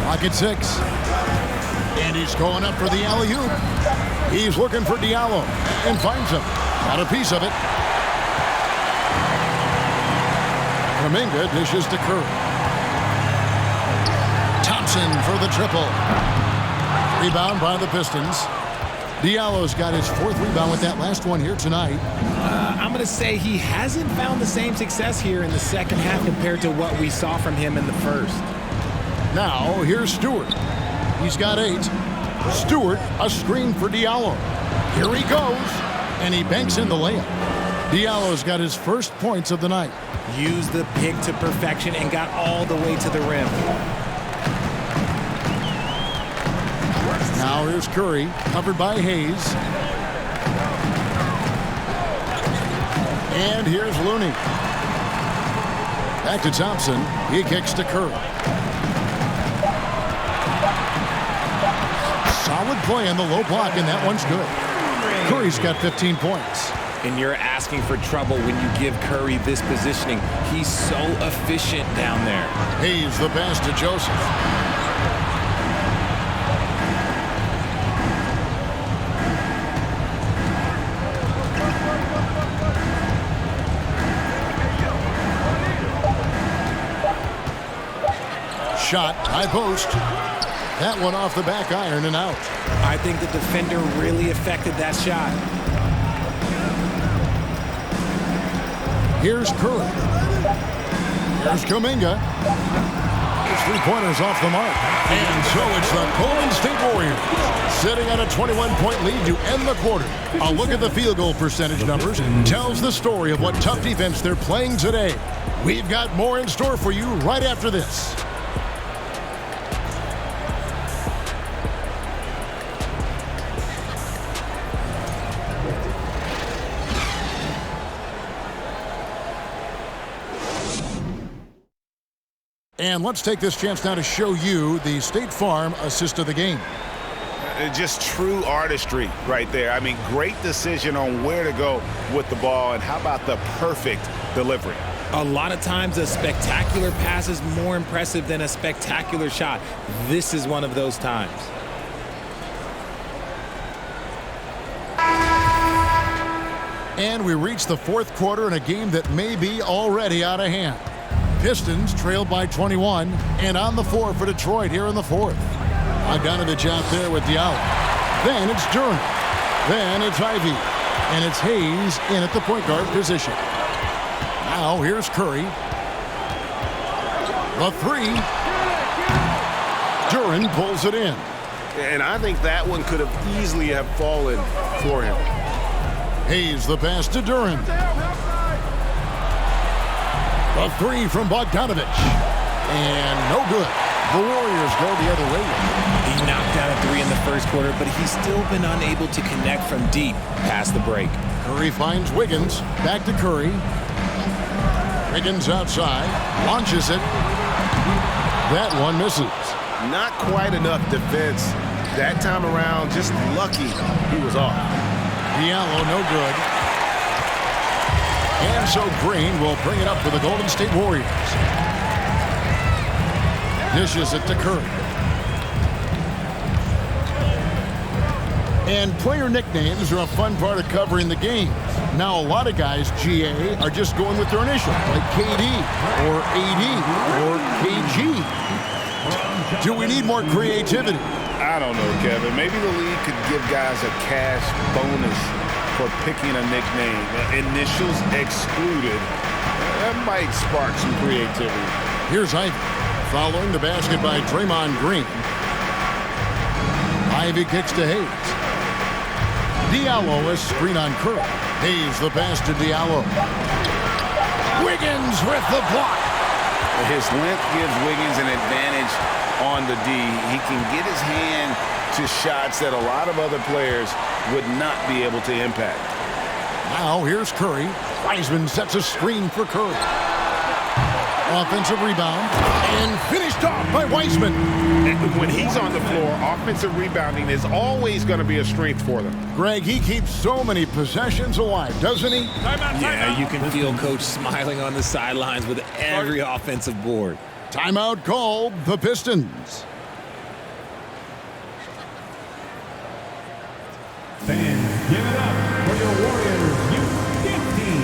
B: Clock at 6. And he's going up for the alley-oop. He's looking for Diallo and finds him. Got a piece of it. Kuminga dishes to Curry. Thompson for the triple. Rebound by the Pistons. Diallo's got his 4th rebound with that last one here tonight.
H: I'm going to say he hasn't found the same success here in the second half compared to what we saw from him in the first.
B: Now, here's Stewart. He's got 8. Stewart, a screen for Diallo. Here he goes, and he banks in the layup. Diallo's got his first points of the night.
H: Used the pick to perfection and got all the way to the rim.
B: Now here's Curry, covered by Hayes. And here's Looney. Back to Thompson. He kicks to Curry. Solid play on the low block, and that one's good. Curry's got 15 points.
H: And you're asking for trouble when you give Curry this positioning. He's so efficient down there.
B: Hayes the pass to Joseph. Shot, high post. That one off the back iron and out.
H: I think the defender really affected that shot.
B: Here's Curry. Here's Kuminga. His 3-pointer's off the mark. And so it's the Golden State Warriors sitting on a 21-point lead to end the quarter. A look at the field goal percentage numbers tells the story of what tough defense they're playing today. We've got more in store for you right after this. And let's take this chance now to show you the State Farm assist of the game.
G: Just true artistry right there. I mean, great decision on where to go with the ball, and how about the perfect delivery?
H: A lot of times a spectacular pass is more impressive than a spectacular shot. This is one of those times.
B: And we reach the 4th quarter in a game that may be already out of hand. Pistons trailed by 21 and on the floor for Detroit here in the 4th. Bogdanovich out there with Diallo. Then it's Duran. Then it's Ivy. And it's Hayes in at the point guard position. Now here's Curry. The 3. Duran pulls it in.
F: And I think that one could have easily have fallen for him.
B: Hayes the pass to Duran. The 3 from Bogdanovich. And no good. The Warriors go the other way.
H: He knocked down a 3 in the first quarter, but he's still been unable to connect from deep past the break.
B: Curry finds Wiggins. Back to Curry. Wiggins outside. Launches it. That one misses.
F: Not quite enough defense that time around. Just lucky he was off.
B: Diallo no good. And so Green will bring it up for the Golden State Warriors. Dishes it to Curry. And player nicknames are a fun part of covering the game. Now a lot of guys, GA, are just going with their initial, like KD or AD or KG. Do we need more creativity?
G: I don't know, Kevin. Maybe the league could give guys a cash bonus for picking a nickname. Initials excluded. That might spark some creativity.
B: Here's Ivy. Following the basket by Draymond Green. Ivy kicks to Hayes. Diallo a screen on Curry. Hayes the pass to Diallo. Wiggins with the block.
G: His length gives Wiggins an advantage on the D. He can get his hand to shots that a lot of other players would not be able to impact.
B: Now here's Curry. Wiseman sets a screen for Curry. Offensive rebound and finished off by Wiseman.
F: When he's on the floor, offensive rebounding is always going to be a strength for them.
B: Greg, he keeps so many possessions alive, doesn't he?
H: Yeah, you can feel Coach smiling on the sidelines with every offensive board.
B: Timeout called the Pistons.
D: Fans, give it up for your Warriors youth team.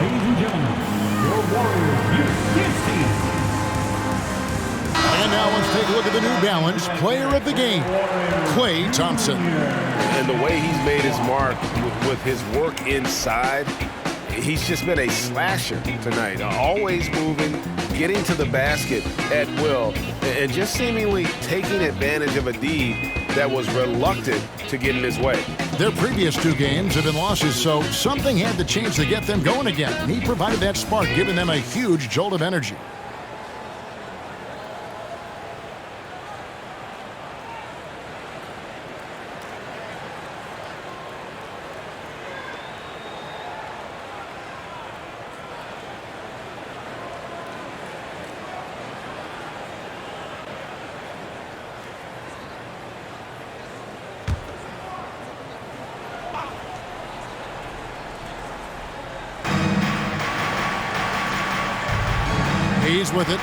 D: Ladies and gentlemen, your Warriors youth team.
B: And now let's take a look at the New Balance Player of the Game, Klay Thompson.
F: And the way he's made his mark with his work inside, he's just been a slasher tonight. Always moving, getting to the basket at will, and just seemingly taking advantage of a D that was reluctant to get in his way.
B: Their previous two games have been losses, so something had to change to get them going again. And he provided that spark, giving them a huge jolt of energy. He's with it.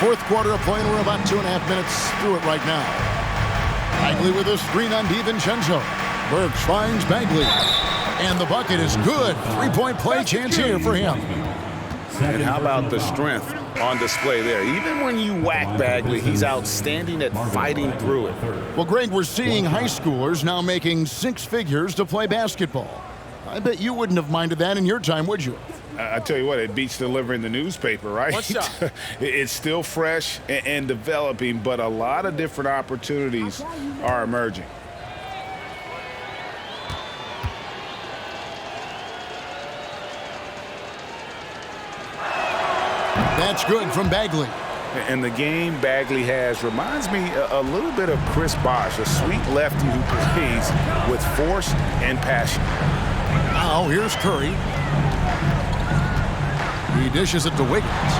B: Fourth quarter of play, and we're about 2.5 minutes through it right now. Bagley with a screen on DiVincenzo. Burks finds Bagley. And the bucket is good. Three-point play chance here for him.
G: And how about the strength on display there? Even when you whack Bagley, he's outstanding at fighting through it.
B: Well, Greg, we're seeing high schoolers now making six figures to play basketball. I bet you wouldn't have minded that in your time, would you?
G: I tell you what, it beats delivering the newspaper, right? It's still fresh and developing, but a lot of different opportunities are emerging.
B: That's good from Bagley.
G: And the game Bagley has reminds me a little bit of Chris Bosh, a sweet lefty who plays with force and passion.
B: Now here's Curry. He dishes it to Wiggins.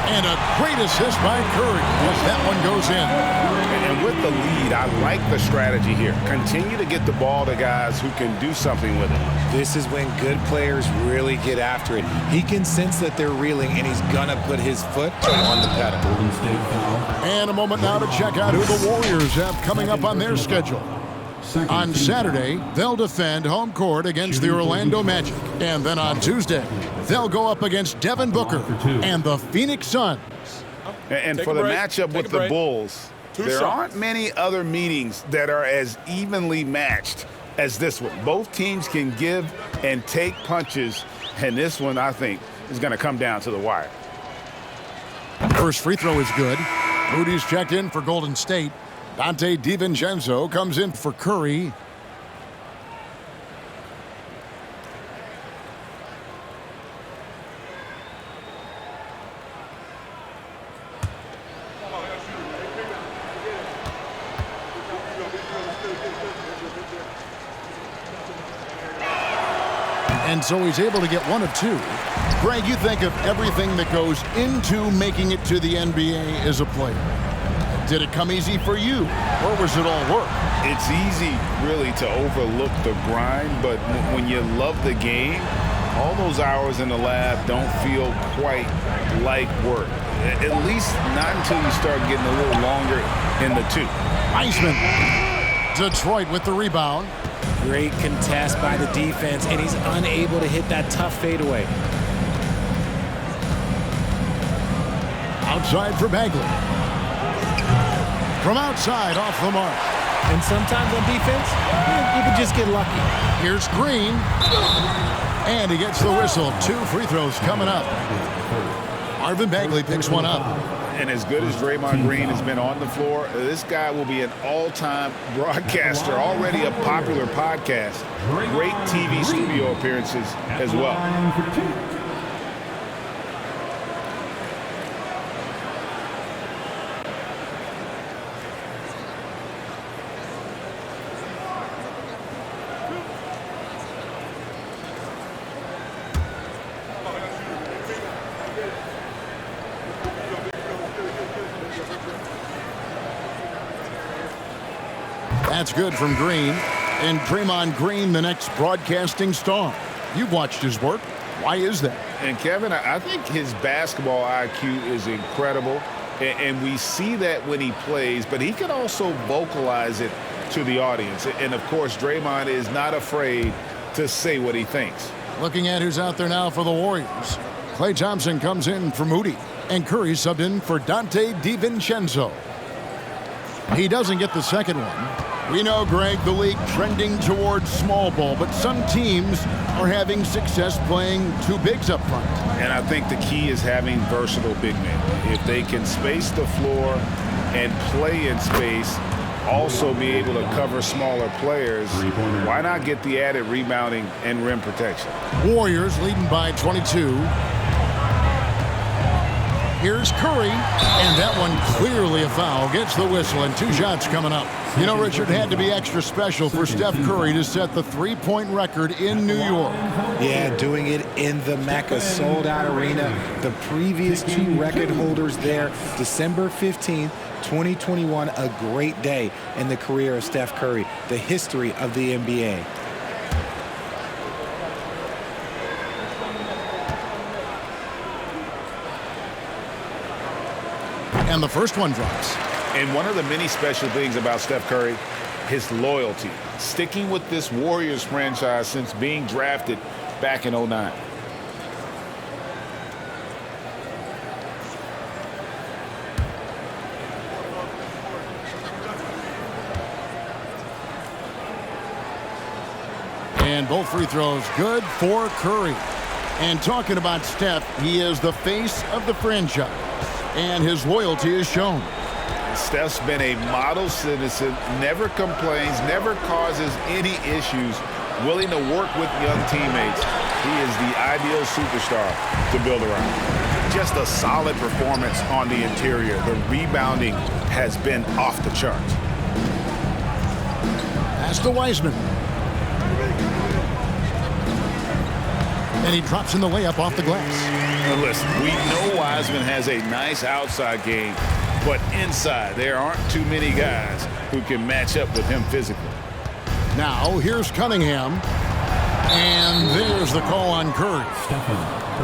B: And a great assist by Curry as that one goes in.
G: And with the lead, I like the strategy here. Continue to get the ball to guys who can do something with it.
H: This is when good players really get after it. He can sense that they're reeling, and he's going to put his foot on the pedal.
B: And a moment now to check out who the Warriors have coming up on their schedule. On Saturday, they'll defend home court against the Orlando Magic. And then on Tuesday, they'll go up against Devin Booker and the Phoenix Suns.
G: And for the matchup with the Bulls, there aren't many other meetings that are as evenly matched as this one. Both teams can give and take punches, and this one, I think, is going to come down to the wire.
B: First free throw is good. Moody's checked in for Golden State. Dante DiVincenzo comes in for Curry. And so he's able to get 1 of 2. Greg, you think of everything that goes into making it to the NBA as a player. Did it come easy for you, or was it all work?
G: It's easy, really, to overlook the grind, but when you love the game, all those hours in the lab don't feel quite like work. At least not until you start getting a little longer in the tooth.
B: Wiseman. Detroit with the rebound.
H: Great contest by the defense, and he's unable to hit that tough fadeaway.
B: Outside for Bagley. From outside, off the mark.
H: And sometimes on defense, you can just get lucky.
B: Here's Green. And he gets the whistle. 2 free throws coming up. Marvin Bagley picks one up.
G: And as good as Draymond Green has been on the floor, this guy will be an all-time broadcaster, already a popular podcast. Great TV studio appearances as well.
B: That's good from Green. And Draymond Green, the next broadcasting star. You've watched his work. Why is that?
G: And Kevin, I think his basketball IQ is incredible. And we see that when he plays, but he can also vocalize it to the audience. And of course, Draymond is not afraid to say what he thinks.
B: Looking at who's out there now for the Warriors. Klay Thompson comes in for Moody. And Curry subbed in for Dante DiVincenzo. He doesn't get the second one. We know, Greg, the league trending towards small ball, but some teams are having success playing 2 bigs up front.
G: And I think the key is having versatile big men. If they can space the floor and play in space, also be able to cover smaller players, why not get the added rebounding and rim protection?
B: Warriors leading by 22. Here's Curry, and that one clearly a foul. Gets the whistle, and 2 shots coming up. You know, Richard, it had to be extra special for Steph Curry to set the 3-point record in New York.
H: Yeah, doing it in the Mecca sold-out arena. The previous 2 record holders there, December 15th, 2021, a great day in the career of Steph Curry, the history of the NBA.
B: And the first one drops.
G: And one of the many special things about Steph Curry, his loyalty. Sticking with this Warriors franchise since being drafted back in 2009.
B: And both free throws good for Curry. And talking about Steph, he is the face of the franchise. And his loyalty is shown.
G: Steph's been a model citizen, never complains, never causes any issues, willing to work with young teammates. He is the ideal superstar to build around. Just a solid performance on the interior. The rebounding has been off the charts.
B: Pass to Wiseman. And he drops in the layup off the glass.
G: Now listen, we know Wiseman has a nice outside game, but inside there aren't too many guys who can match up with him physically.
B: Now here's Cunningham. And there's the call on Curry.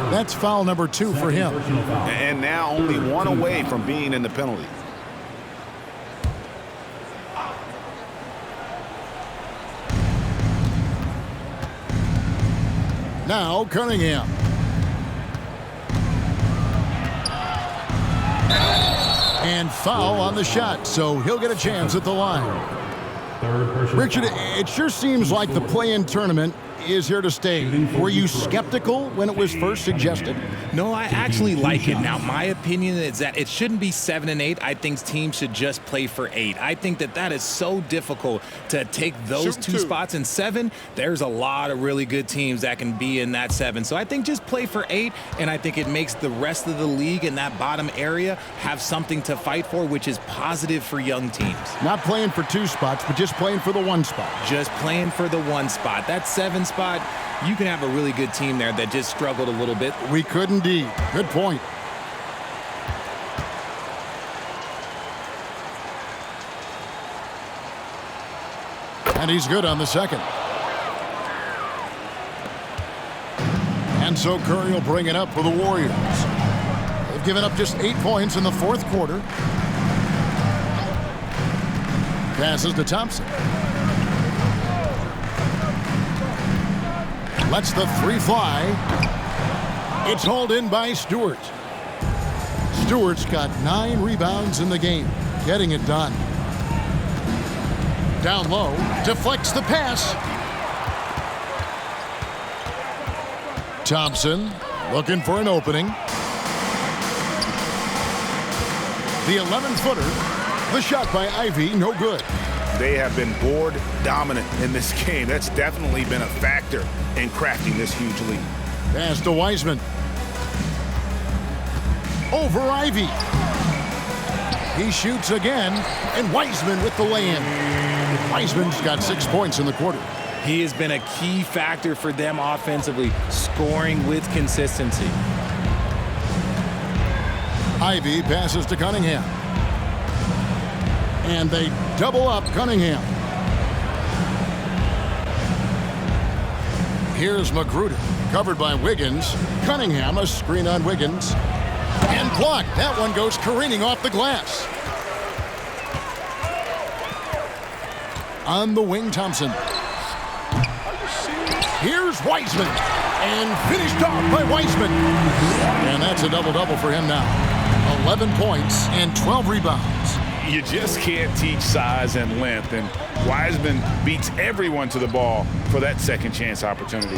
B: That's foul number 2 for him.
G: And now only 1 away from being in the penalty.
B: Now Cunningham. And foul on the shot, so he'll get a chance at the line. Richard, it sure seems like the play-in tournament is here to stay. Were you skeptical when it was first suggested?
H: No, I actually like it. Now, my opinion is that it shouldn't be 7 and 8. I think teams should just play for 8. I think that is so difficult to take those 2 spots. In 7, there's a lot of really good teams that can be in that 7. So I think just play for 8, and I think it makes the rest of the league in that bottom area have something to fight for, which is positive for young teams.
B: Not playing for 2 spots, but just playing for the 1 spot.
H: Just playing for the 1 spot. That 7 spot spot, you can have a really good team there that just struggled a little bit.
B: We could indeed. Good point. And he's good on the second. And so Curry will bring it up for the Warriors. They've given up just 8 points in the fourth quarter. Passes to Thompson. Lets the three fly. It's hauled in by Stewart. Stewart's got 9 rebounds in the game, getting it done. Down low, deflects the pass. Thompson looking for an opening. The 11-footer, the shot by Ivy, no good.
G: They have been board dominant in this game. That's definitely been a factor in crafting this huge lead.
B: Pass to Wiseman. Over Ivy. He shoots again, and Wiseman with the lay-in. Wiseman's got 6 points in the quarter.
H: He has been a key factor for them offensively, scoring with consistency.
B: Ivy passes to Cunningham. And they double up Cunningham. Here's Magruder, covered by Wiggins. Cunningham, a screen on Wiggins. And blocked. That one goes careening off the glass. On the wing, Thompson. Here's Wiseman. And finished off by Wiseman. And that's a double-double for him now. 11 points and 12 rebounds.
G: You just can't teach size and length, and Wiseman beats everyone to the ball for that second chance opportunity.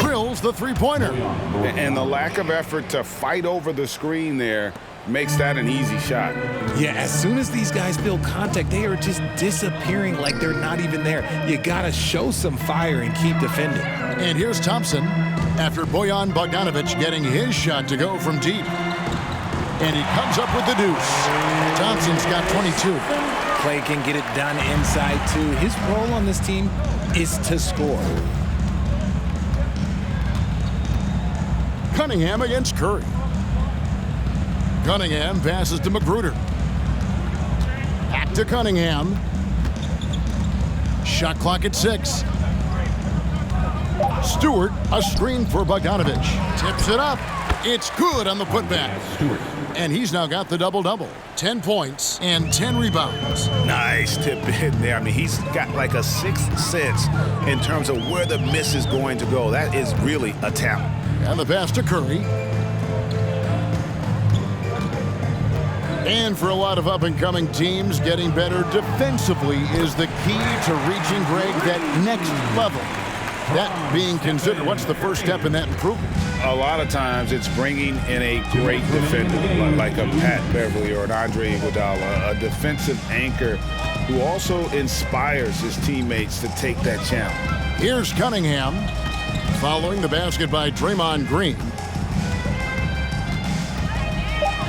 B: Drills the three-pointer.
G: And the lack of effort to fight over the screen there makes that an easy shot.
H: Yeah, as soon as these guys feel contact, they are just disappearing like they're not even there. You gotta show some fire and keep defending.
B: And here's Thompson after Bojan Bogdanovic getting his shot to go from deep. And he comes up with the deuce. Thompson's got 22.
H: Clay can get it done inside too. His role on this team is to score.
B: Cunningham against Curry. Cunningham passes to Magruder. Back to Cunningham. Shot clock at 6. Stewart, a screen for Bogdanovic. Tips it up. It's good on the putback. Stewart. And he's now got the double-double. 10 points and 10 rebounds.
G: Nice tip in there. I mean, he's got like a sixth sense in terms of where the miss is going to go. That is really a talent.
B: And the pass to Curry. And for a lot of up-and-coming teams, getting better defensively is the key to reaching, Greg, that next level. That being considered, what's the first step in that improvement?
G: A lot of times it's bringing in a great defender like a Pat Beverly or an Andre Iguodala, a defensive anchor who also inspires his teammates to take that challenge.
B: Here's Cunningham following the basket by Draymond Green.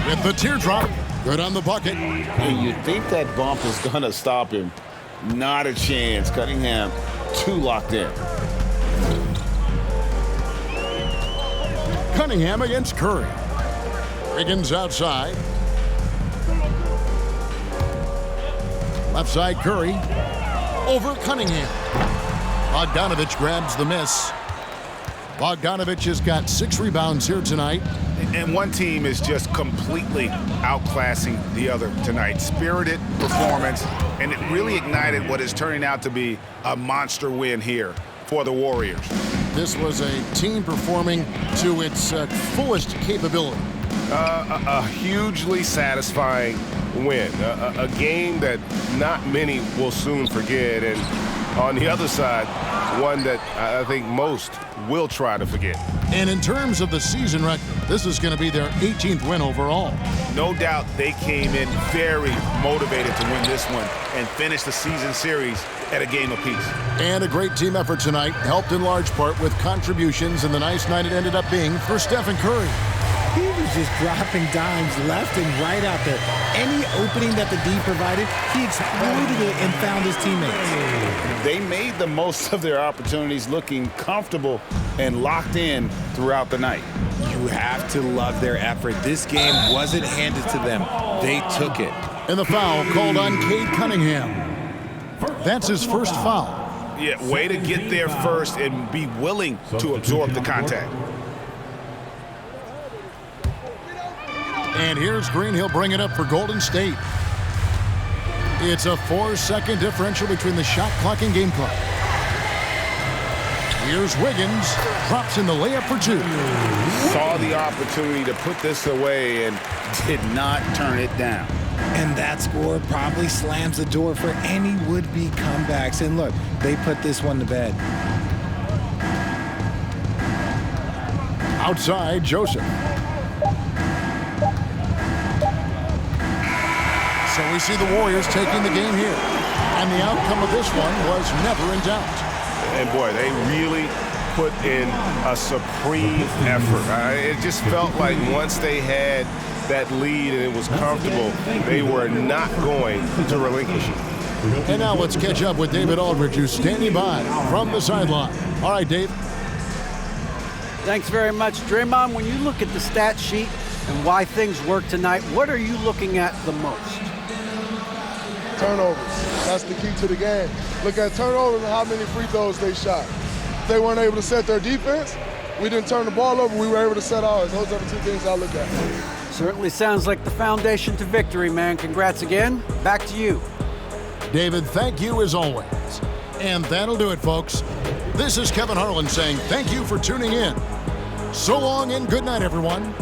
B: With the teardrop, good on the bucket.
G: And you think that bump is going to stop him. Not a chance. Cunningham too locked in.
B: Cunningham against Curry. Wiggins outside. Left side Curry. Over Cunningham. Bogdanovic grabs the miss. Bogdanovic has got 6 rebounds here tonight.
G: And one team is just completely outclassing the other tonight. Spirited performance, and it really ignited what is turning out to be a monster win here for the Warriors.
B: This was a team performing to its fullest capability.
F: A hugely satisfying win. A game that not many will soon forget. And on the other side, one that I think most will try to forget.
B: And in terms of the season record, this is going to be their 18th win overall.
G: No doubt they came in very motivated to win this one and finish the season series at a game apiece.
B: And a great team effort tonight, helped in large part with contributions, and the nice night it ended up being for Stephen Curry.
H: He was just dropping dimes left and right out there. Any opening that the D provided, he exploited it and found his teammates.
G: They made the most of their opportunities, looking comfortable and locked in throughout the night.
H: You have to love their effort. This game wasn't handed to them. They took it.
B: And the foul called on Cade Cunningham. That's his first foul.
G: Yeah, way to get there first and be willing to absorb the contact.
B: And here's Green. He'll bring it up for Golden State. It's a 4-second differential between the shot clock and game clock. Here's Wiggins. Drops in the layup for 2.
G: Saw the opportunity to put this away and did not turn it down.
H: And that score probably slams the door for any would-be comebacks. And look, they put this one to bed.
B: Outside, Joseph. So we see the Warriors taking the game here. And the outcome of this one was never in doubt.
F: And boy, they really put in a supreme effort. It just felt like once they had that lead and it was comfortable, they were not going to relinquish it.
B: And now let's catch up with David Aldridge, who's standing by from the sideline. All right, Dave.
E: Thanks very much, Draymond. When you look at the stat sheet and why things work tonight, what are you looking at the most?
L: Turnovers. That's the key to the game. Look at turnovers and how many free throws they shot. If they weren't able to set their defense, we didn't turn the ball over, we were able to set ours. Those are the 2 things I look at.
E: Certainly sounds like the foundation to victory, man. Congrats again. Back to you.
B: David, thank you as always. And that'll do it, folks. This is Kevin Harlan saying thank you for tuning in. So long and good night, everyone.